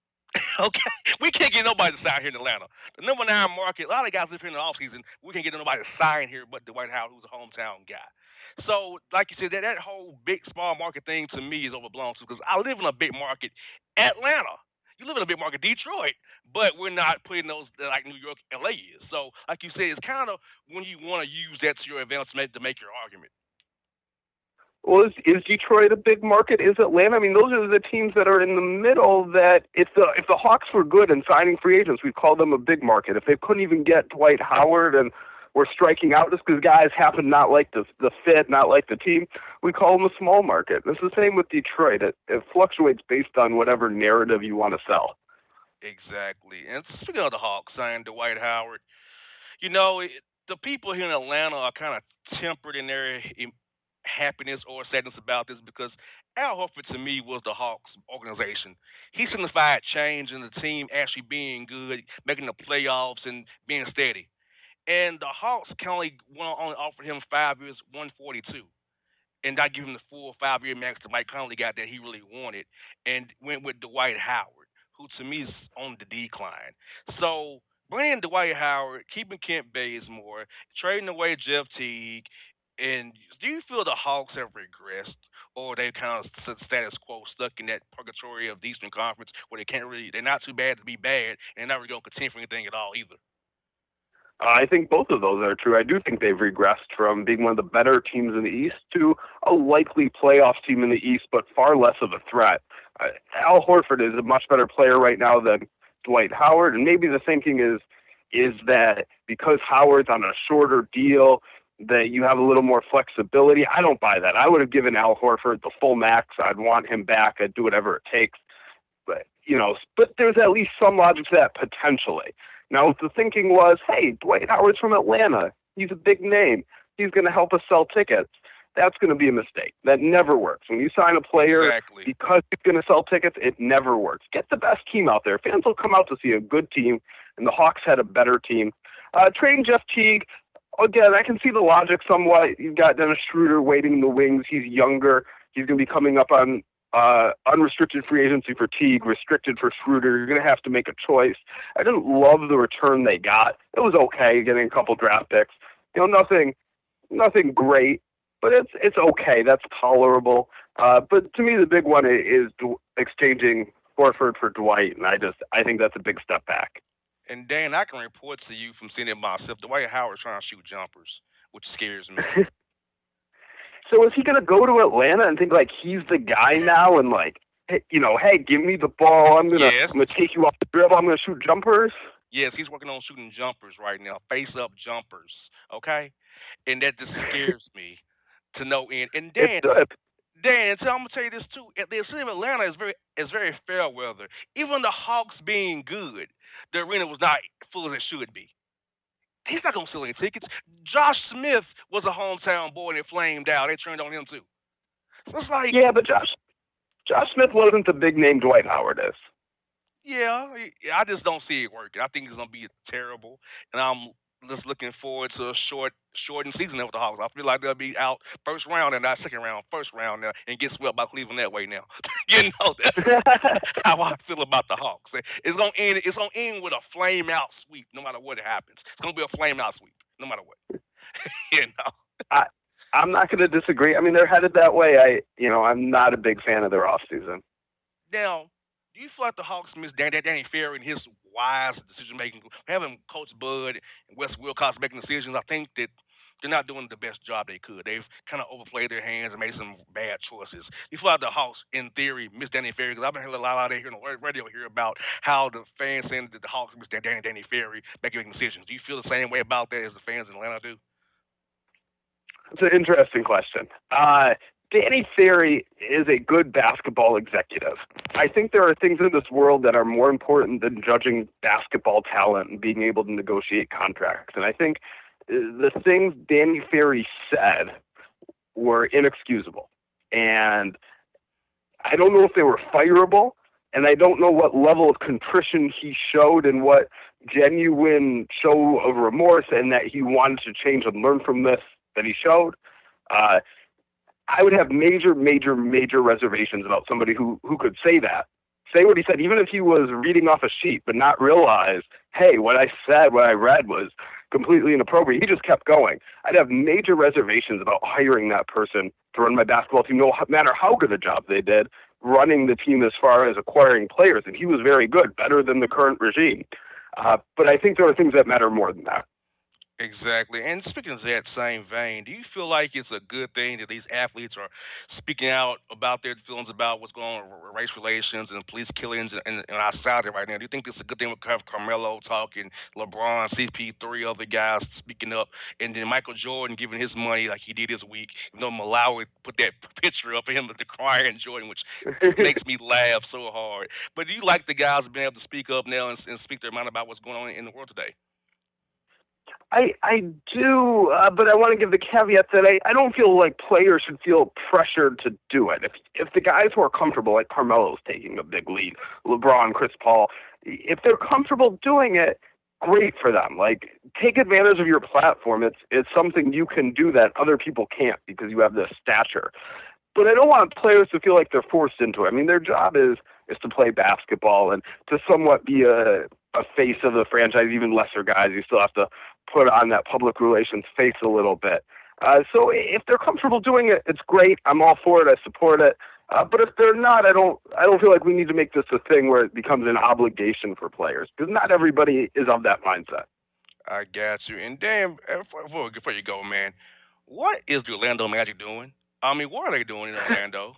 Okay? We can't get nobody to sign here in Atlanta. The number 9 market, a lot of guys live here in the offseason, we can't get nobody to sign here but Dwight Howard, who's a hometown guy. So, like you said, that whole big, small market thing to me is overblown, because I live in a big market, Atlanta. You live in a big market, Detroit, but we're not putting those like New York, LA is. So, like you said, it's kind of when you want to use that to your advantage to make your argument. Well, is Detroit a big market? Is Atlanta? I mean, those are the teams that are in the middle. That if the Hawks were good in signing free agents, we'd call them a big market. If they couldn't even get Dwight Howard and were striking out just because guys happen to not like the fit, not like the team, we call them a small market. It's the same with Detroit. It fluctuates based on whatever narrative you want to sell. Exactly. And speaking of the Hawks signing Dwight Howard, you know, the people here in Atlanta are kind of tempered in their happiness or sadness about this because Al Horford to me was the Hawks organization. He signified change in the team actually being good, making the playoffs and being steady. And the Hawks only offered him 5 years, 142, and not give him the full 5-year max that Mike Conley got that he really wanted, and went with Dwight Howard, who to me is on the decline. So bringing in Dwight Howard, keeping Kent Bazemore, trading away Jeff Teague. And do you feel the Hawks have regressed, or they kind of status quo, stuck in that purgatory of the Eastern Conference, where they're not too bad to be bad, and they're not really going to contend for anything at all either? I think both of those are true. I do think they've regressed from being one of the better teams in the East to a likely playoff team in the East, but far less of a threat. Al Horford is a much better player right now than Dwight Howard, and maybe the same thing is that because Howard's on a shorter deal, that you have a little more flexibility. I don't buy that. I would have given Al Horford the full max. I'd want him back. I'd do whatever it takes. But there's at least some logic to that potentially. Now, if the thinking was, hey, Dwight Howard's from Atlanta. He's a big name. He's going to help us sell tickets. That's going to be a mistake. That never works. When you sign a player because he's going to sell tickets, it never works. Get the best team out there. Fans will come out to see a good team, and the Hawks had a better team. Trading Jeff Teague, again, I can see the logic somewhat. You've got Dennis Schroeder waiting in the wings. He's younger. He's going to be coming up on unrestricted free agency for Teague, restricted for Schroeder. You're going to have to make a choice. I didn't love the return they got. It was okay getting a couple draft picks. Nothing great, but it's okay. That's tolerable. But to me, the big one is exchanging Horford for Dwight, and I think that's a big step back. And Dan, I can report to you from seeing it myself, Dwight Howard's trying to shoot jumpers, which scares me. So is he going to go to Atlanta and think like he's the guy now and like, hey, give me the ball. I'm gonna take you off the dribble. I'm gonna shoot jumpers. Yes, he's working on shooting jumpers right now, face-up jumpers. Okay, and that just scares me to no end. And Dan, so I'm gonna tell you this too. The city of Atlanta is very fair weather. Even the Hawks being good, the arena was not full as it should be. He's not gonna sell any tickets. Josh Smith was a hometown boy and it flamed out. They turned on him too. So it's like, yeah, but Josh Smith wasn't the big name Dwight Howard is. Yeah, I just don't see it working. I think it's gonna be terrible, and I'm just looking forward to a shortened season with the Hawks. I feel like they'll be out first round and not second round, first round now, and get swept by Cleveland that way now. That's how I feel about the Hawks. It's gonna end with a flame out sweep, no matter what happens. It's gonna be a flame out sweep, no matter what. I'm not gonna disagree. I mean, they're headed that way. I'm not a big fan of their off season. Now, do you feel like the Hawks miss Danny Ferry and his wise decision-making? Having Coach Bud and Wes Wilcox making decisions, I think that they're not doing the best job they could. They've kind of overplayed their hands and made some bad choices. You feel like the Hawks, in theory, miss Danny Ferry? Because I've been hearing a lot out there here on the radio here about how the fans saying that the Hawks miss Danny Ferry making decisions. Do you feel the same way about that as the fans in Atlanta do? It's an interesting question. Danny Ferry is a good basketball executive. I think there are things in this world that are more important than judging basketball talent and being able to negotiate contracts. And I think the things Danny Ferry said were inexcusable. And I don't know if they were fireable, and I don't know what level of contrition he showed and what genuine show of remorse and that he wanted to change and learn from this that he showed. I would have major reservations about somebody who could say that. Say what he said, even if he was reading off a sheet, but not realize, hey, what I said, what I read was completely inappropriate. He just kept going. I'd have major reservations about hiring that person to run my basketball team, no matter how good a job they did, running the team as far as acquiring players, and he was very good, better than the current regime. But I think there are things that matter more than that. Exactly. And speaking of that same vein, do you feel like it's a good thing that these athletes are speaking out about their feelings about what's going on with race relations and police killings in our society right now? Do you think it's a good thing with Carmelo talking, LeBron, CP3, other guys speaking up, and then Michael Jordan giving his money like he did this week? You know, Malawi put that picture up of him with the crying Jordan, which makes me laugh so hard. But do you like the guys being able to speak up now and speak their mind about what's going on in the world today? I do, but I want to give the caveat that I don't feel like players should feel pressured to do it. If the guys who are comfortable, like Carmelo's taking a big lead, LeBron, Chris Paul, if they're comfortable doing it, great for them. Like, take advantage of your platform. It's something you can do that other people can't because you have this stature. But I don't want players to feel like they're forced into it. I mean, their job is to play basketball and to somewhat be a face of the franchise. Even lesser guys, you still have to put on that public relations face a little bit. So if they're comfortable doing it, it's great. I'm all for it. I support it. But if they're not, I don't feel like we need to make this a thing where it becomes an obligation for players, because not everybody is of that mindset. I got you. And damn, before you go, man, what is the Orlando Magic doing? I mean, what are they doing in Orlando?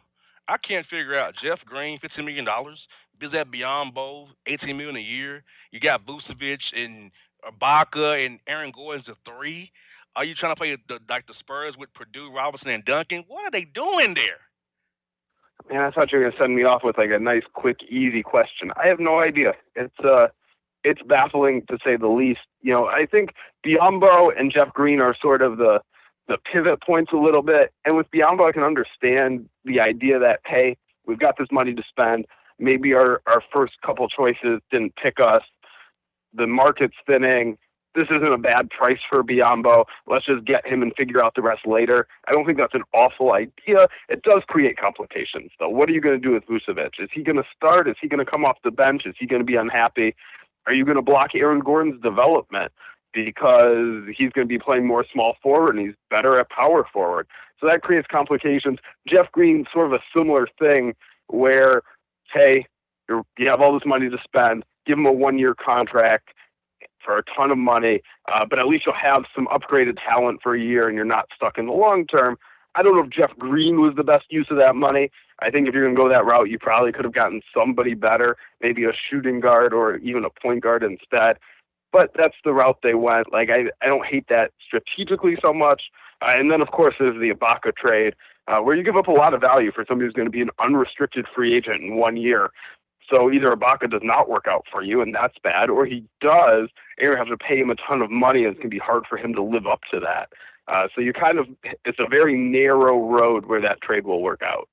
I can't figure out. Jeff Green, $15 million. Bizet Biyombo, $18 million a year. You got Vucevic and Ibaka and Aaron Gordon's the three. Are you trying to play the Spurs with Purdue, Robinson, and Duncan? What are they doing there? Man, I thought you were going to send me off with like a nice, quick, easy question. I have no idea. It's baffling to say the least. You know, I think Biyombo and Jeff Green are sort of the pivot points a little bit. And with Biyombo, I can understand the idea that, hey, we've got this money to spend. Maybe our first couple choices didn't pick us. The market's thinning. This isn't a bad price for Biyombo. Let's just get him and figure out the rest later. I don't think that's an awful idea. It does create complications, though. What are you going to do with Vucevic? Is he going to start? Is he going to come off the bench? Is he going to be unhappy? Are you going to block Aaron Gordon's development because he's going to be playing more small forward and he's better at power forward? So that creates complications. Jeff Green, sort of a similar thing where, hey, you have all this money to spend, give him a one-year contract for a ton of money, but at least you'll have some upgraded talent for a year and you're not stuck in the long term. I don't know if Jeff Green was the best use of that money. I think if you're going to go that route, you probably could have gotten somebody better, maybe a shooting guard or even a point guard instead. But that's the route they went. Like, I don't hate that strategically so much. And then, of course, there's the Ibaka trade, where you give up a lot of value for somebody who's going to be an unrestricted free agent in 1 year. So either Ibaka does not work out for you, and that's bad, or he does, and you have to pay him a ton of money, and it's going to be hard for him to live up to that. So you it's a very narrow road where that trade will work out.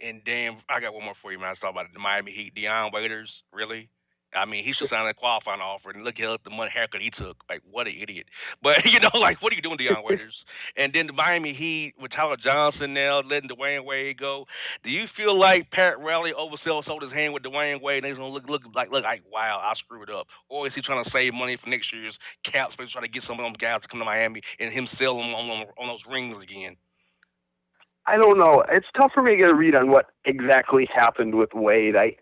And damn, I got one more for you, man. I talk about the Miami Heat. Deion Waiters, really? I mean, he should sign a qualifying offer and look at the money haircut he took. Like, what an idiot. But, you know, like, what are you doing, Deion Waiters? And then the Miami Heat with Tyler Johnson now letting Dwayne Wade go. Do you feel like Pat Riley sold his hand with Dwayne Wade and he's going to look like, wow, I screwed up? Or is he trying to save money for next year's cap space, trying to get some of those guys to come to Miami and him sell them on those rings again? I don't know. It's tough for me to get a read on what exactly happened with Wade. I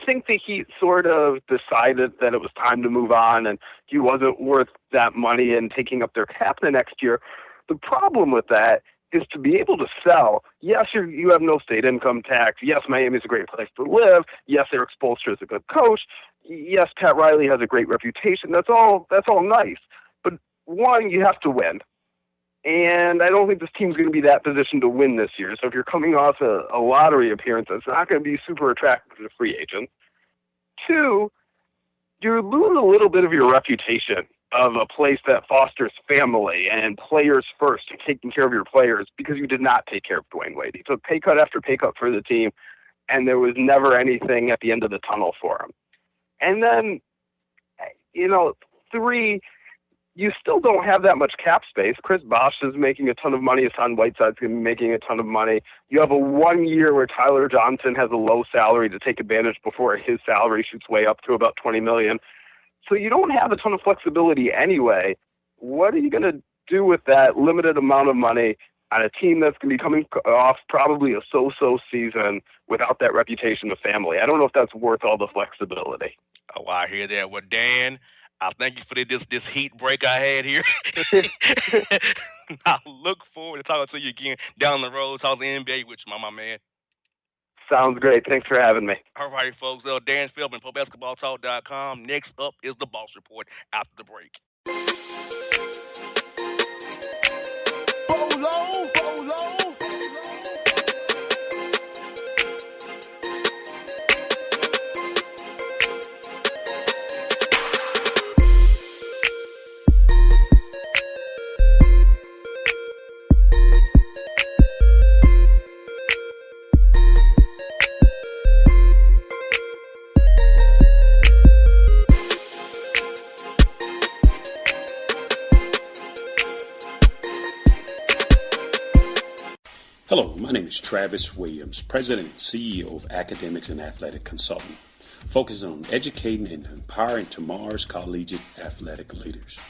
think the Heat sort of decided that it was time to move on and he wasn't worth that money and taking up their cap the next year. The problem with that is to be able to sell. Yes, you have no state income tax. Yes, Miami's a great place to live. Yes, Eric Spoelstra is a good coach. Yes, Pat Riley has a great reputation. That's all nice. But one, you have to win. And I don't think this team's going to be that position to win this year. So if you're coming off a lottery appearance, it's not going to be super attractive to free agents. Two, you lose a little bit of your reputation of a place that fosters family and players first and taking care of your players because you did not take care of Dwayne Wade. He took pay cut after pay cut for the team, and there was never anything at the end of the tunnel for him. And then, three, you still don't have that much cap space. Chris Bosh is making a ton of money. Hassan Whiteside's going to be making a ton of money. You have a 1 year where Tyler Johnson has a low salary to take advantage before his salary shoots way up to about $20 million. So you don't have a ton of flexibility anyway. What are you going to do with that limited amount of money? on a team that's going to be coming off probably a so-so season without that reputation of family. I don't know if that's worth all the flexibility. Oh, I hear that. Well, Dan, I thank you for this heat break I had here. I look forward to talking to you again down the road, talking NBA with you, my man. Sounds great. Thanks for having me. All right, folks. Dan Feldman, ProBasketballTalk.com. Next up is the Boss Report after the break. Bolo. Hello, my name is Travis Williams, President and CEO of Academics and Athletic Consulting, focusing on educating and empowering tomorrow's collegiate athletic leaders.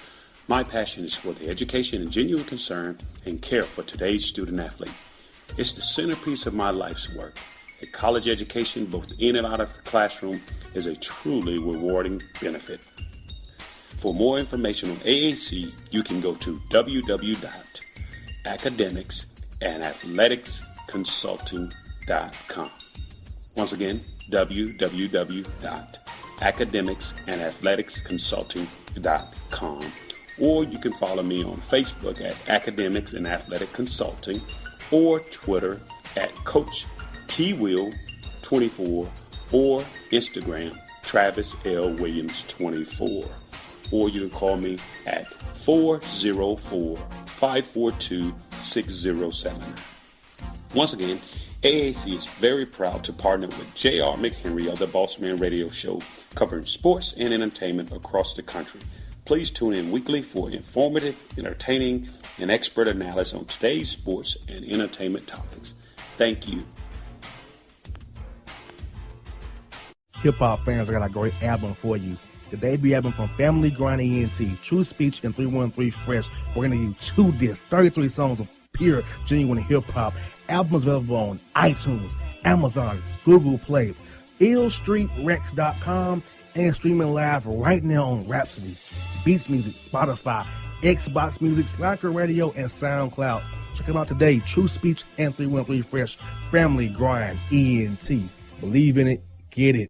My passion is for the education and genuine concern and care for today's student athlete. It's the centerpiece of my life's work. A college education, both in and out of the classroom, is a truly rewarding benefit. For more information on AAC, you can go to www.academicsandathleticsconsulting.com. Once again, www.academicsandathleticsconsulting.com. Or you can follow me on Facebook at Academics and Athletic Consulting, or Twitter at Coach TWill24, or Instagram Travis L. Williams 24. Or you can call me at 404-542-6079. Once again, AAC is very proud to partner with J.R. McHenry of the Bossman Radio Show, covering sports and entertainment across the country. Please tune in weekly for informative, entertaining, and expert analysis on today's sports and entertainment topics. Thank you. Hip-hop fans, I got a great album for you. The debut album from Family Grind ENT, TrueSpeech and 313 Fresh. We're going to give you 2 discs, 33 songs of pure, genuine hip-hop. Albums available on iTunes, Amazon, Google Play, illstreetrex.com, and streaming live right now on Rhapsody, Beats Music, Spotify, Xbox Music, Spreaker Radio, and SoundCloud. Check them out today. TrueSpeech and 313 Fresh. Family Grind ENT. Believe in it. Get it.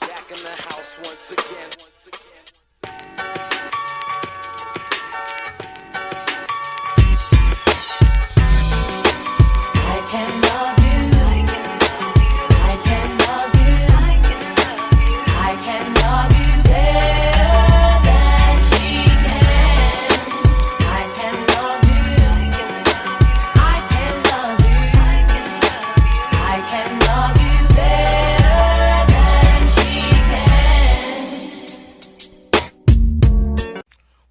Back in the house once again. I can love you. I can love you. I can love you better than she can. I can love you. I can love you. I can love you better than she can.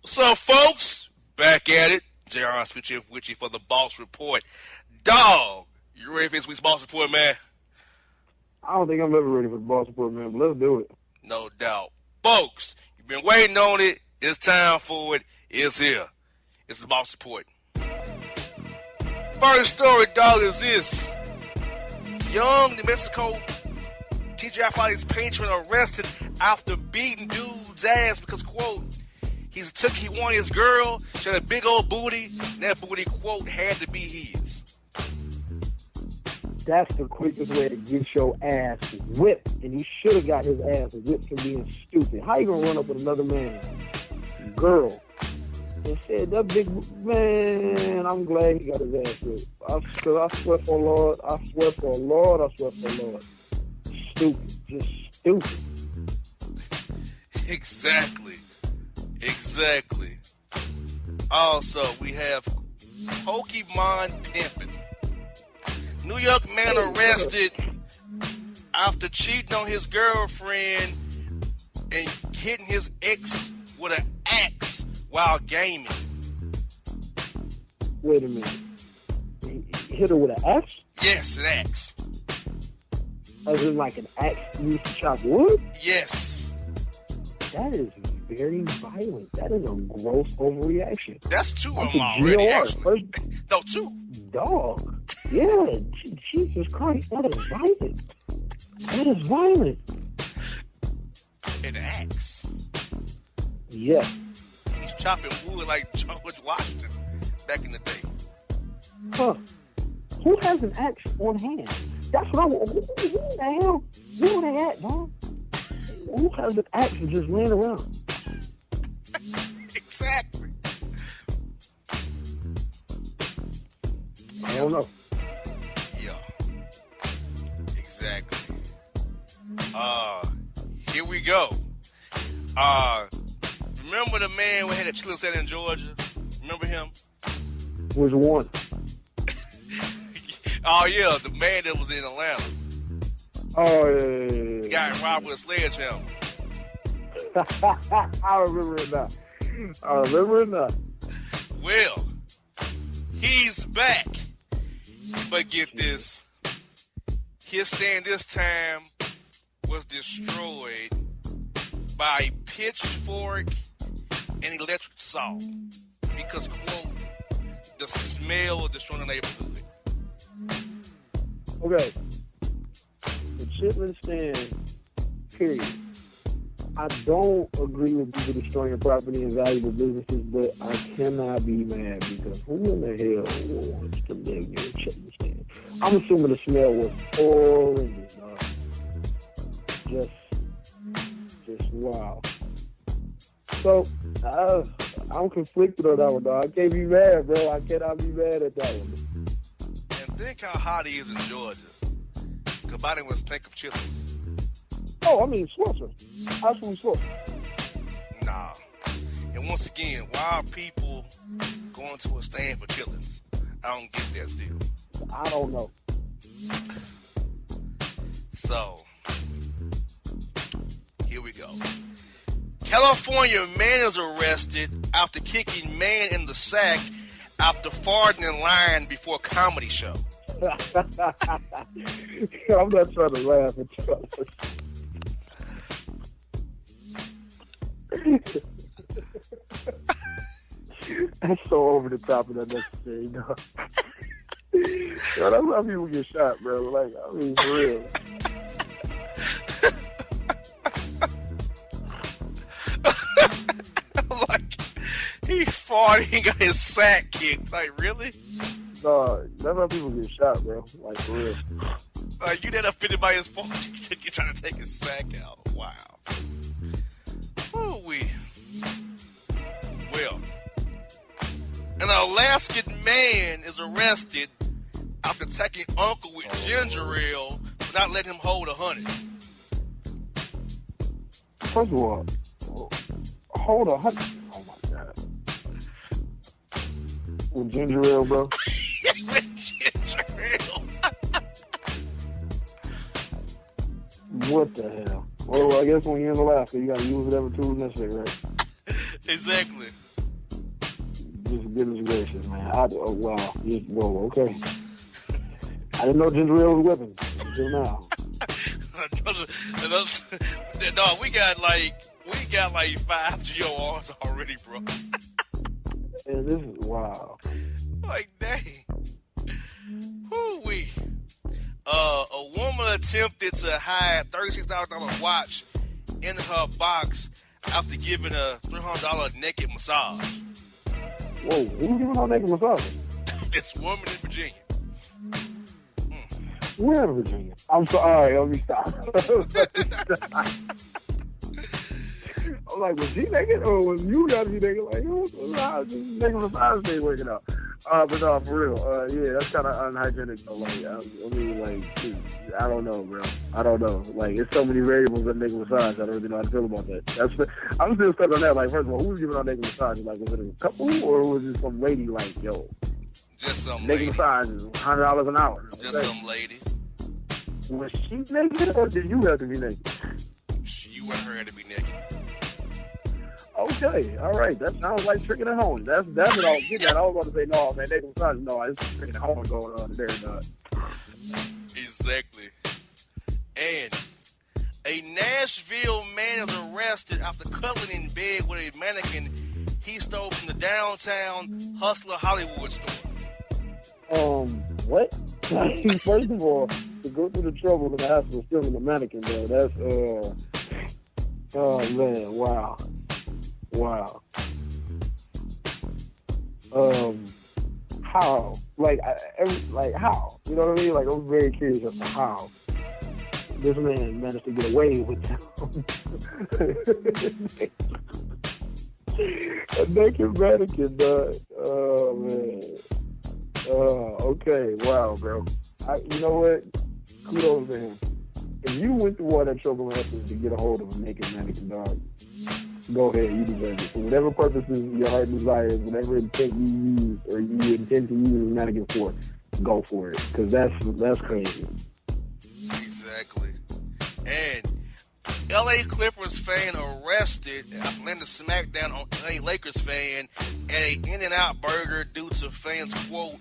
What's up, folks? Back at it. J.R. with you for the Boss Report. Dog, you ready for this week's Boss Report, man? I don't think I'm ever ready for the Boss Report, man, but let's do it. No doubt. Folks, you've been waiting on it. It's time for it. It's here. It's the Boss Report. First story, dog, is this. Young New Mexico teacher athletics patron arrested after beating dude's ass because, quote, he wanted his girl, she had a big old booty, and that booty, quote, had to be his. That's the quickest way to get your ass whipped, and he should have got his ass whipped for being stupid. How you gonna run up with another man's girl and said that big man? I'm glad he got his ass whipped. Because I swear for Lord, stupid, just stupid. Exactly. Also, we have Pokemon pimping. New York man arrested after cheating on his girlfriend and hitting his ex with an axe while gaming. Wait a minute. He hit her with an axe? Yes, an axe. As in like an axe used to chop wood? Yes. That is very violent. That is a gross overreaction. That's two of That's them a already, GOR. actually. No, two. Dog. Yeah, Jesus Christ, that is violent. That is violent. An axe. Yeah. He's chopping wood like George Washington back in the day. Huh. Who has an axe on hand? That's what I want. Who the hell? Where they at, dog? Who has an axe just laying around? Exactly. I don't know. Yeah. Exactly. Here we go. Remember the man we had at Children's Center in Georgia? Remember him? Which one? Oh, yeah, the man that was in Atlanta. Oh, yeah. The guy robbed with a sledgehammer. I remember it now. Well, he's back. But get this. His stand this time was destroyed by a pitchfork and electric saw. Because, quote, the smell of destroying the neighborhood. Okay. The Chitlin stand, period. I don't agree with people destroying property and valuable businesses, but I cannot be mad because who in the hell wants to live near a Chitlin stand? I'm assuming the smell was horrendous. Just wow. So, I'm conflicted on that one, dog. I can't be mad, bro. I cannot be mad at that one. And think how hot he is in Georgia. Combined with stink of Chitlins. Oh, I mean, Swanson. Absolutely Swanson. Nah. And once again, why are people going to a stand for Chitlins? I don't get that still. I don't know. So, here we go. California man is arrested after kicking man in the sack after farting in line before a comedy show. I'm not trying to laugh at you. That's so over the top and unnecessary, dog. Yo, that's how people get shot, bro. Like, I mean, for real. Like, he farting, got his sack kicked. Like, really? Dog, that's how people get shot, bro. Like, for real. Like, you that offended by his phone, you're trying to take his sack out. Wow. Ooh-wee. Well, an Alaskan man is arrested after attacking uncle with ginger ale for not letting him hold 100. First of all, hold 100. Oh my God. With ginger ale, bro. With ginger ale. What the hell? Well, I guess when you're in Alaska, you gotta use whatever tool necessary, right? Exactly. Just goodness gracious, man. Oh, wow. Whoa, okay. I didn't know ginger ale was a weapon until now. Dog, we got like 5 GORs already, bro. And this is wow. Like, dang. Whoo-wee. A woman attempted to hide $36,000 watch in her box after giving a $300 naked massage. Whoa, who's giving out naked massage? This woman in Virginia. Where in Virginia? I'm sorry, let me stop. I'm like, was she naked or was you gotta be naked? Like, how's this naked massage thing working out? But no, for real, yeah, that's kind of unhygienic. Though. Like, I mean, like, I don't know, bro. I don't know. Like, it's so many variables in naked massage. I don't really know how to feel about that. I'm still stuck on that. Like, first of all, who was giving out naked massage? Like, was it a couple or was it some lady? Like, yo, just some naked lady. Massage is $100 an hour. Just okay. some lady. Was she naked or did you have to be naked? You and her had to be naked. Okay, all right. That sounds like tricking at home. That's what I was getting at. I was about to say, no, man, naked massage. No, it's tricking at home going on there. Exactly. And A Nashville man is arrested after cuddling in bed with a mannequin he stole from the downtown Hustler Hollywood store. What? First of all, to go through the trouble of the hospital stealing the mannequin, bro, that's, oh man, wow. How? How? You know what I mean? Like, I'm very curious as to how this man managed to get away with them. A naked mannequin, dog. Oh, man. Okay. Wow, bro. You know what? Kudos to him. If you went through all that trouble and effort to get a hold of a naked mannequin, dog, go ahead. You deserve it. For whatever purposes your heart desires, whatever intent you use or you intend to use a mannequin for, go for it. Because that's crazy. Exactly. And LA Clippers fan arrested after landing smackdown on LA Lakers fan at a In-N-Out Burger due to fans' quote,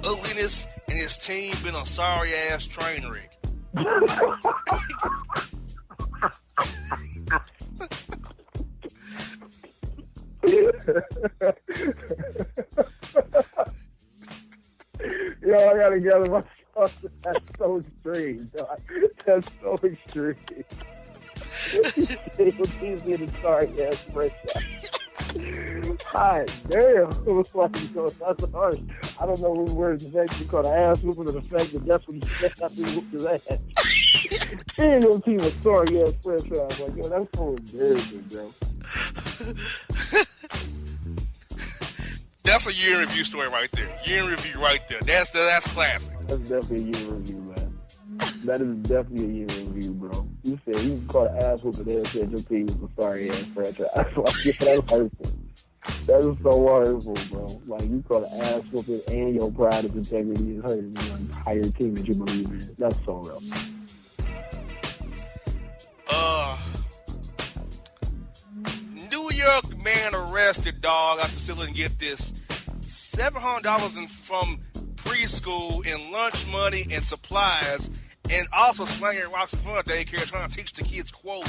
ugliness and his team been a sorry-ass train wreck. Yo, I gotta gather myself. That's so extreme, dog. That's so extreme. He's getting sorry ass fresh. God damn. It was like, that's harsh. I don't know what words to say. You call the ass whooping, or the fact that that's what he said after he whooped his ass. He ain't gonna see a sorry ass fresh. I'm like, yo, that's so embarrassing, bro. That's a year in review story right there. Year in review right there. That's classic. That's definitely a year in review, man. That is definitely a year in review, bro. You said you caught an ass whooping there and said your team was a sorry ass franchise. Like, yeah, that's hurtful. That is so hurtful, bro. Like, you caught an ass whooping and your pride of integrity is hurting your entire team that you believe in. That's so real. New York man arrested, dog, after stealing, get this, $700 from preschool in lunch money and supplies, and also slanging rocks in front of daycare trying to teach the kids, quote,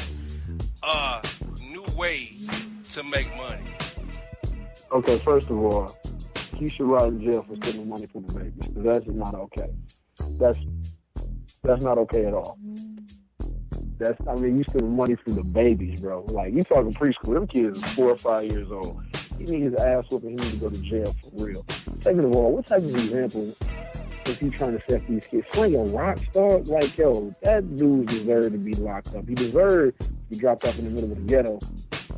new way to make money. Okay, first of all, you should rot in jail for stealing money from the babies, because that's just not okay. That's not okay at all. You stealing money from the babies, bro. Like, you talking preschool. Them kids are 4 or 5 years old. He needs his ass whooping. He needs to go to jail for real. Second of all, what type of example is he trying to set these kids? Slinging rocks, dog? Like, yo, that dude deserved to be locked up. He deserved to be dropped off in the middle of the ghetto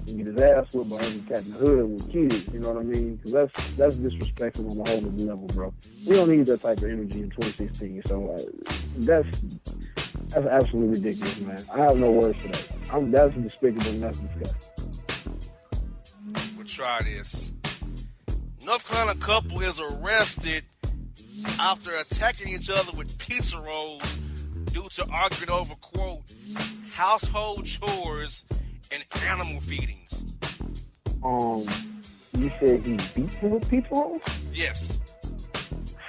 and get his ass whooped by every cat in the hood with kids. You know what I mean? Because that's disrespectful on a whole other level, bro. We don't need that type of energy in 2016. So that's absolutely ridiculous, man. I have no words for that. That's despicable and that's disgusting. We'll try this. North Carolina couple is arrested after attacking each other with pizza rolls due to arguing over, quote, household chores and animal feedings. You said he beat him with pizza rolls? Yes.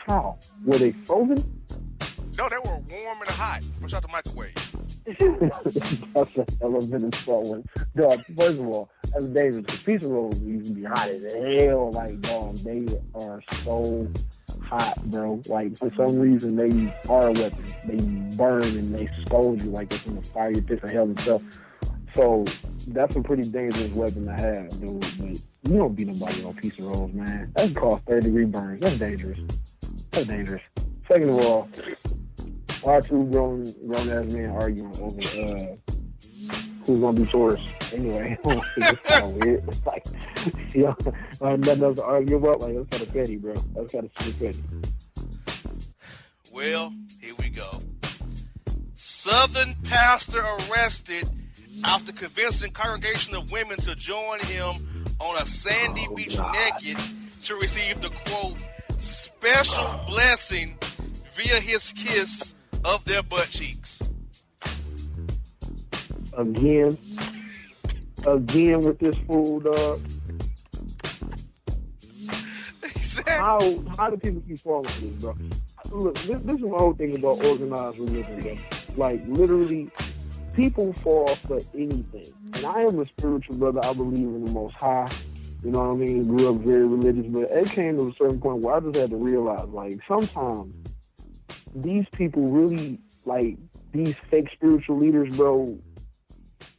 How? Were they frozen? No, they were warm and hot. Fresh out the microwave. That's an elemental one. Dog, first of all, that's dangerous. The pizza rolls used to be hot as hell. Like, dog, they are so hot, bro. Like, for some reason, they are a weapon. They burn and they scold you like it's in the fiery pits of hell and stuff. So, that's a pretty dangerous weapon to have, dude. But you don't beat nobody on pizza rolls, man. That cause 3rd-degree burns. That's dangerous. That's dangerous. Second of all, our two grown-ass men arguing over who's gonna be tourists. Anyway, it's kind of weird. It's like, you know, nothing else to argue about. Like, that's kind of petty, bro. That's kind of super petty. Well, here we go. Southern pastor arrested after convincing congregation of women to join him on a sandy beach naked to receive the, quote, special blessing via his kiss of their butt cheeks. Again with this fool, dog. How do people keep falling for this, bro? Look, this is my whole thing about organized religion, bro. Like, literally, people fall for anything. And I am a spiritual brother. I believe in the Most High. You know what I mean? Grew up very religious, but it came to a certain point where I just had to realize, like, sometimes these people really, like, these fake spiritual leaders, bro,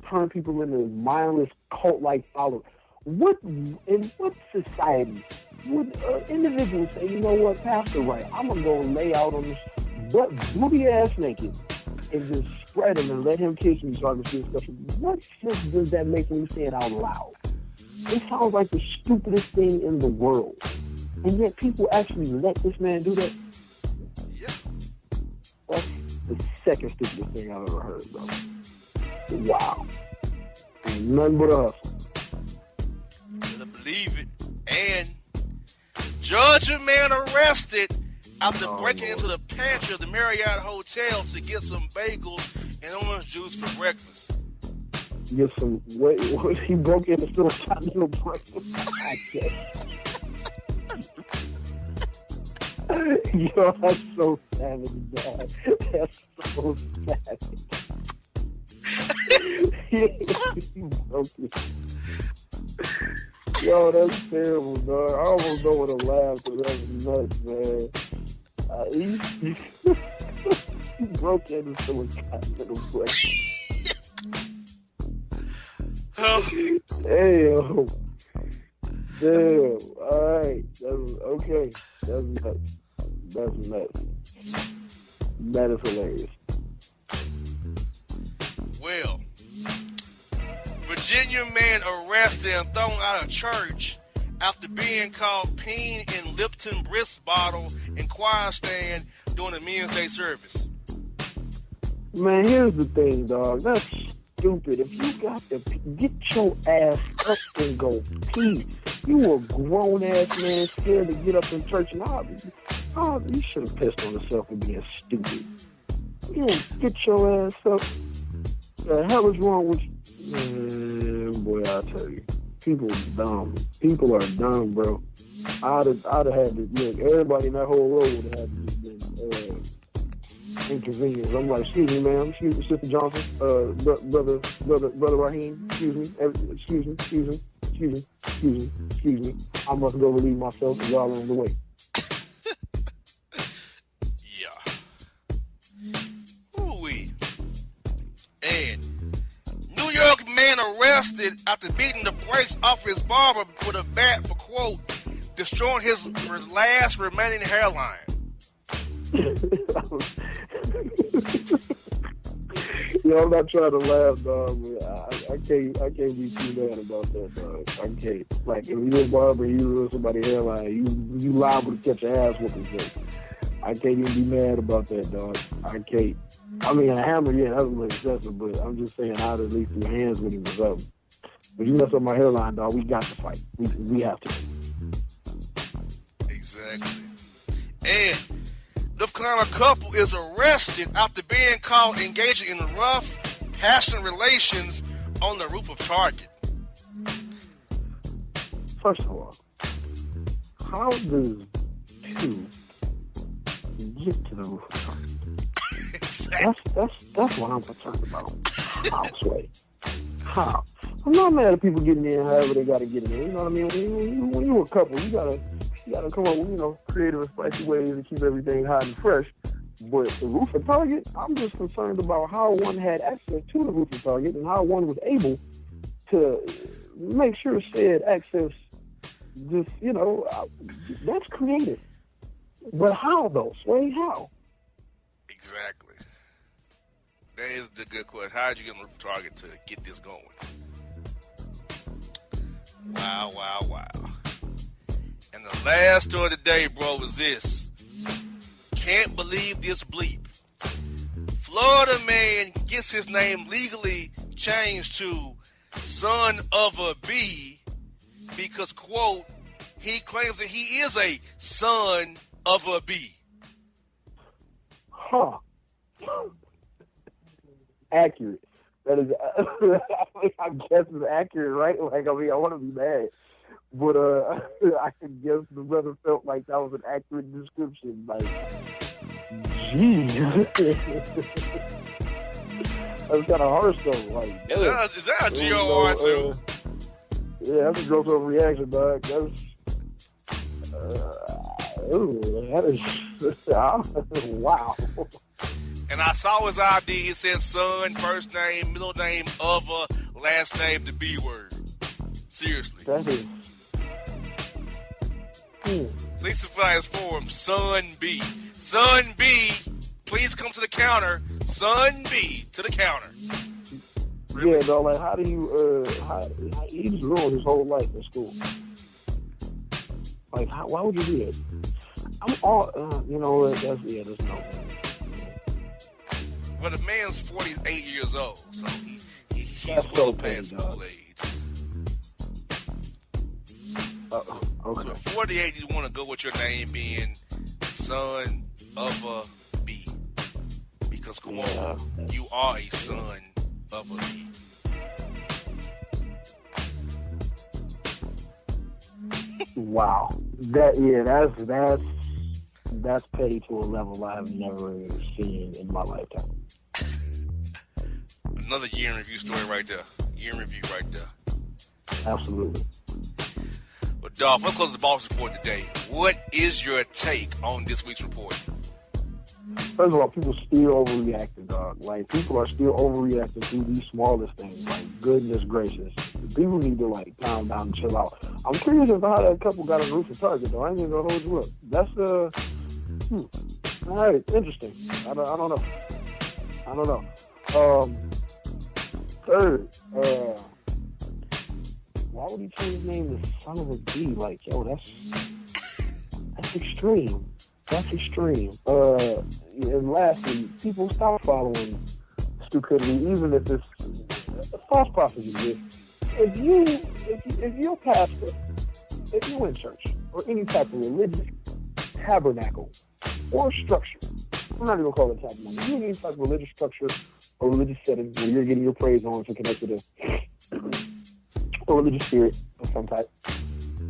turn people into mindless cult-like followers. In what society would individuals say, you know what, Pastor, right, I'm going to go lay out on this booty ass naked and just spread him and let him kiss me so I can see stuff. What sense does that make when you say it out loud? It sounds like the stupidest thing in the world. And yet people actually let this man do that? Yeah. That's the second stupidest thing I've ever heard, bro. Wow. Ain't nothing but a hustle. Better believe it. And judge a man arrested after breaking into the pantry of the Marriott Hotel to get some bagels and orange juice for breakfast. Get some, what he broke in and still shot little breakfast. Yo, that's so savage, Dad. That's so savage. He broke it. Yo, that's terrible, dog. I almost know what to laugh because that's nuts, man. He broke in and still shot little breakfast. Damn. Damn. Alright. Okay. That's nuts. That's nuts. That is hilarious. Well, Virginia man arrested and thrown out of church after being caught peeing in Lipton Brisk bottle in choir stand during the Men's Day service. Man, here's the thing, dog. That's stupid. If you got to get your ass up and go pee, you a grown ass man scared to get up in church, and you should have pissed on yourself for being stupid. You get your ass up. The hell is wrong with you? Man, boy, I tell you, people are dumb. People are dumb, bro. I'd have had to look. Everybody in that whole road would have had to been inconvenience. I'm like, excuse me, ma'am. Excuse me, Sister Johnson. Brother Raheem. Excuse me. I must go relieve myself and y'all on the way. Yeah. Ooh-wee. And New York man arrested after beating the brakes off his barber with a bat for, quote, destroying his last remaining hairline. Yo, I'm not trying to laugh, dog, but I can't be too mad about that, dog. I can't. Like, if you're a barber and you ruin somebody's hairline, you liable to catch your ass whooping. I can't even be mad about that, dog. I can't. I mean, a hammer, yeah, that was excessive, but I'm just saying I'd at least do hands when he was up. But you mess up my hairline, dog, we got to fight. We have to. Exactly. And North Carolina couple is arrested after being caught engaging in rough, passionate relations on the roof of Target. First of all, how does two get to the roof of Target? That's what I'm concerned about. How, Sway? How? I'm not mad at people getting in however they got to get in. You know what I mean? When you're a couple, you gotta come up with, creative and spicy ways to keep everything hot and fresh. But the roof of Target, I'm just concerned about how one had access to the roof of Target and how one was able to make sure said access just, that's creative. But how, though, Sway? How? Exactly. That is the good question. How did you get on the roof of Target to get this going? Wow. And the last story of the day, bro, was this. Can't believe this bleep. Florida man gets his name legally changed to son of a bee because, quote, he claims that he is a son of a bee. Huh. Accurate. That is, I guess it's accurate, right? Like, I want to be mad. But I can guess the brother felt like that was an accurate description. Like, geez. That's kind of harsh though. Like, Is that a GOR too? Yeah, that's a gross overreaction, dog. That's that is wow. And I saw his ID. It said son, first name, middle name, other, last name, the B word. Seriously. That is. So he's supplying his form, Son B. Son B, please come to the counter. Son B to the counter. Really? Yeah, though, like, how do you, he just ruined his whole life in school. Like, why would you do that? I'm all, you know, that's no. Well, the man's 48 years old, so he's so well past school age. Okay. So at 48, you want to go with your name being son of a B. Because, come on, you are a son of a B. Wow. That's petty to a level I have never seen in my lifetime. Another year in review story right there. Year in review right there. Absolutely. But Dolph, let's close the boss report today. What is your take on this week's report? First of all, people still overreacting, dog. Like, people are still overreacting to these smallest things. Like, goodness gracious. People need to, like, calm down and chill out. I'm curious as to how that couple got a roof of Target, though. I ain't even gonna hold you up. That's, all right, interesting. I don't know. Third, why would he change his name to Son of a B? Like, yo, that's extreme. That's extreme. And lastly, people stop following stupidity, even if it's false prophecy. If you're a pastor, if you're in church or any type of religious tabernacle or structure, I'm not even gonna call it tabernacle. If you're in any type of religious structure or religious setting where you're getting your praise on to connect to a religious spirit of some type,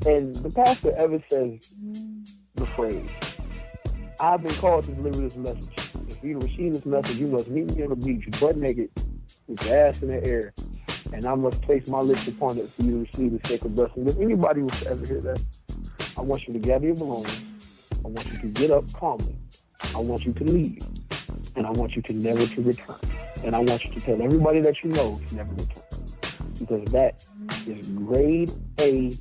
and the pastor ever says the phrase, I've been called to deliver this message. If you receive this message, you must meet me on the beach, butt naked, with your ass in the air, and I must place my lips upon it for you to receive the sacred blessing. If anybody was to ever hear that, I want you to gather your belongings. I want you to get up calmly. I want you to leave. And I want you to never to return. And I want you to tell everybody that you know to never return. Because that is grade A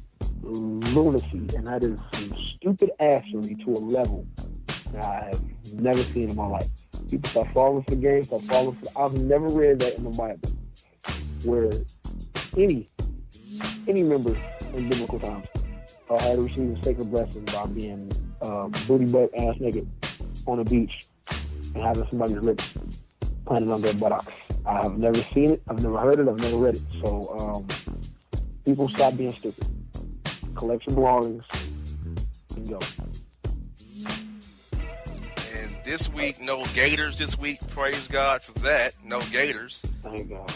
lunacy, and that is some stupid assery to a level that I have never seen in my life. People start falling for the game, I've never read that in the Bible where any member in biblical times had received a sacred blessing by being booty butt ass naked on a beach and having somebody's lips planted on their buttocks. I have never seen it, I've never heard it, I've never read it. So people stop being stupid. Collect your belongings and go. And this week, no Gators this week. Praise God for that. No Gators. Thank God.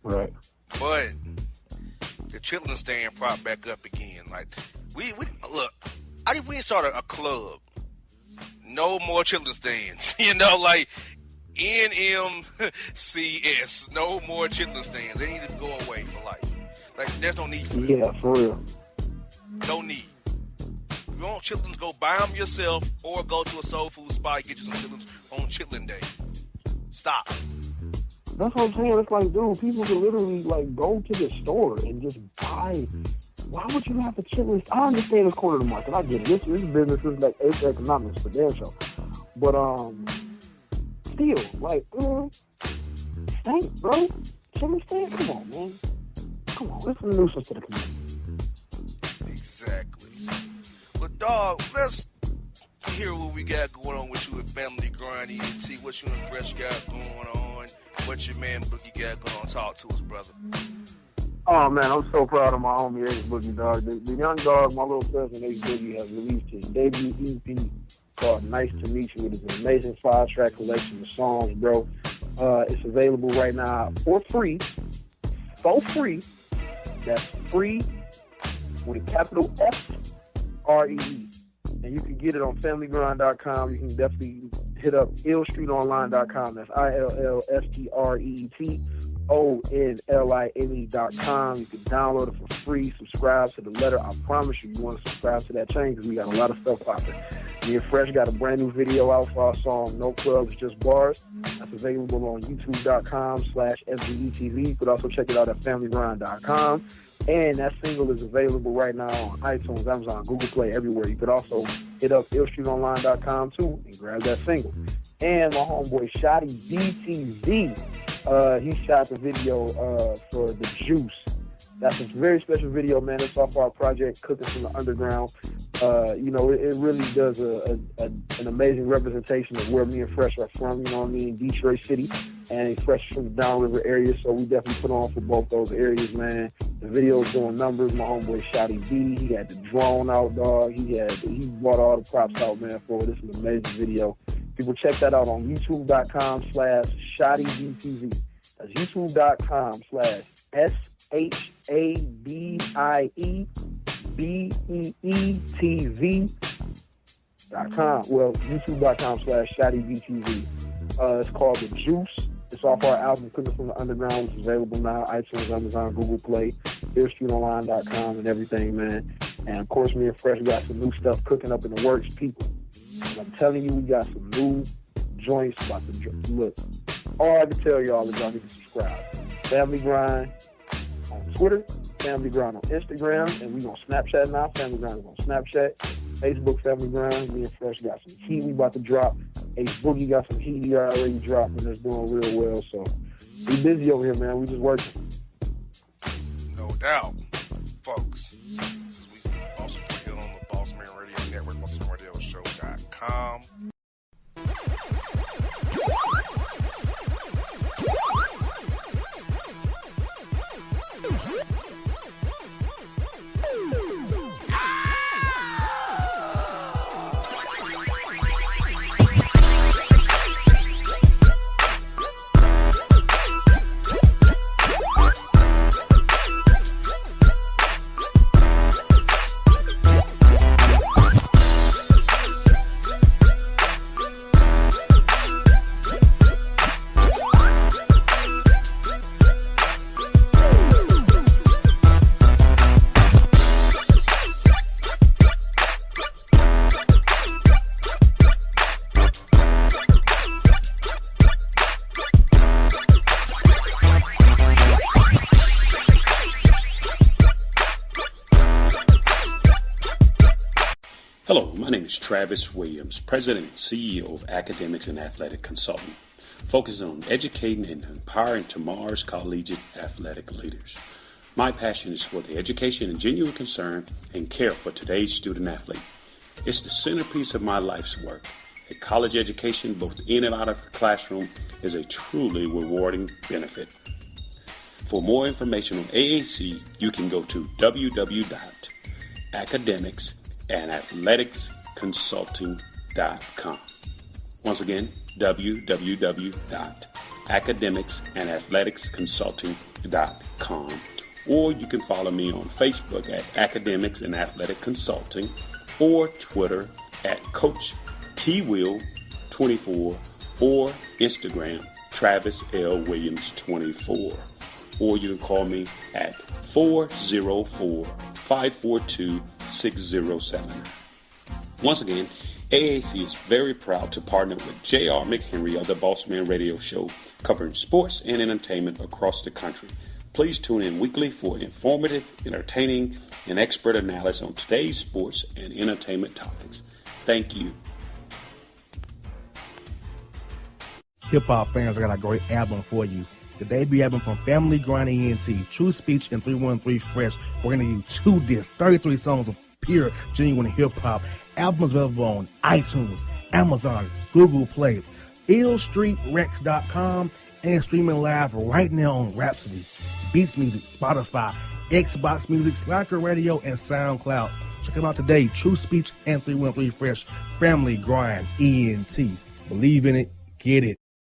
Right. But the chitlin stand propped back up again. Like, we look, I think we need to start a club. No more chitlin stands. You know, like NMCS. No more chitlin stands. They need to go away for life. Like, there's no need for them. Yeah, for real. No need. If you want chitlins, go buy them yourself or go to a soul food spot and get you some chitlins on chitlin day. Stop. That's what I'm saying. It's like, dude, people can literally, like, go to the store and just buy. Why would you have the chitlins? I understand it's corner of the market. I get it. This business is like economics for damn sure. But, still, like, stank, bro. Chitlin stand? Come on, man. Come on. It's a nuisance to the community. Exactly. But, dog, let's hear what we got going on with you at Family Grind ENT. What you and Fresh got going on? What your man Boogie got going on? Talk to us, brother. Oh, man, I'm so proud of my homie, Ace Boogie, dog. The young dog, my little cousin, Ace Boogie, has released his debut EP called Nice to Meet You. It is an amazing 5-track collection of songs, bro. It's available right now for free. So free. That's free with a capital F-R-E-E. And you can get it on familygrind.com. You can definitely hit up illstreetonline.com. That's ILLSTREETONLINE.com. You can download it for free. Subscribe to the letter. I promise you want to subscribe to that chain because we got a lot of stuff out there. Me and Fresh got a brand new video out for our song No Clubs, Just Bars. That's available on youtube.com/FGETV. You could also check it out at familygrind.com. And that single is available right now on iTunes, Amazon, Google Play, everywhere. You could also hit up illstreetonline.com too and grab that single. And my homeboy Shotty BTV, he shot the video for The Juice. That's a very special video, man. It's off our project, Cooking from the Underground. It really does an amazing representation of where me and Fresh are from, Detroit City, and Fresh from the Downriver area, so we definitely put on for both those areas, man. The video is doing numbers. My homeboy Shotty B, he had the drone out, dog. He brought all the props out, man, for it. This is an amazing video. People check that out on youtube.com/ShottyBTV. That's youtube.com/ShabieBeeTV.com. Well, youtube.com/ShottyBTV. It's called The Juice. It's off our album, Cooking from the Underground, which is available now, iTunes, Amazon, Google Play, illstreetonline.com, and everything, man. And, of course, me and Fresh, we got some new stuff cooking up in the works, people. And I'm telling you, we got some new joints about to look. All I can tell y'all is y'all need to subscribe. Family Grind on Twitter, Family Grind on Instagram, and we on Snapchat now. Family Grind is on Snapchat. Facebook, Family Grind. Me and Fresh got some heat we about to drop. Ace Boogie got some heat he already dropped, and it's doing real well. So we busy over here, man. We just working. No doubt, folks. This is we also put here on the Bossman Radio Network, BossmanRadioShow.com. Hello, my name is Travis Williams, President and CEO of Academics and Athletic Consulting, focusing on educating and empowering tomorrow's collegiate athletic leaders. My passion is for the education and genuine concern and care for today's student athlete. It's the centerpiece of my life's work. A college education, both in and out of the classroom, is a truly rewarding benefit. For more information on AAC, you can go to www.academicsandathleticsconsulting.com. Once again, www.academicsandathleticsconsulting.com. Or you can follow me on Facebook at Academics and Athletic Consulting, or Twitter at Coach TWill24, or Instagram Travis L. Williams 24. Or you can call me at 404-542-6079. Once again, AAC is very proud to partner with J.R. McHenry of the Bossman Radio Show, covering sports and entertainment across the country. Please tune in weekly for informative, entertaining, and expert analysis on today's sports and entertainment topics. Thank you. Hip-hop fans, I got a great album for you. The debut album from Family Grind ENT, TrueSpeech and 313 Fresh. We're going to give you 2 discs, 33 songs of pure, genuine hip-hop. Albums available on iTunes, Amazon, Google Play, illstreetrex.com, and streaming live right now on Rhapsody, Beats Music, Spotify, Xbox Music, Spreaker Radio, and SoundCloud. Check them out today. TrueSpeech and 313 Fresh. Family Grind ENT. Believe in it. Get it.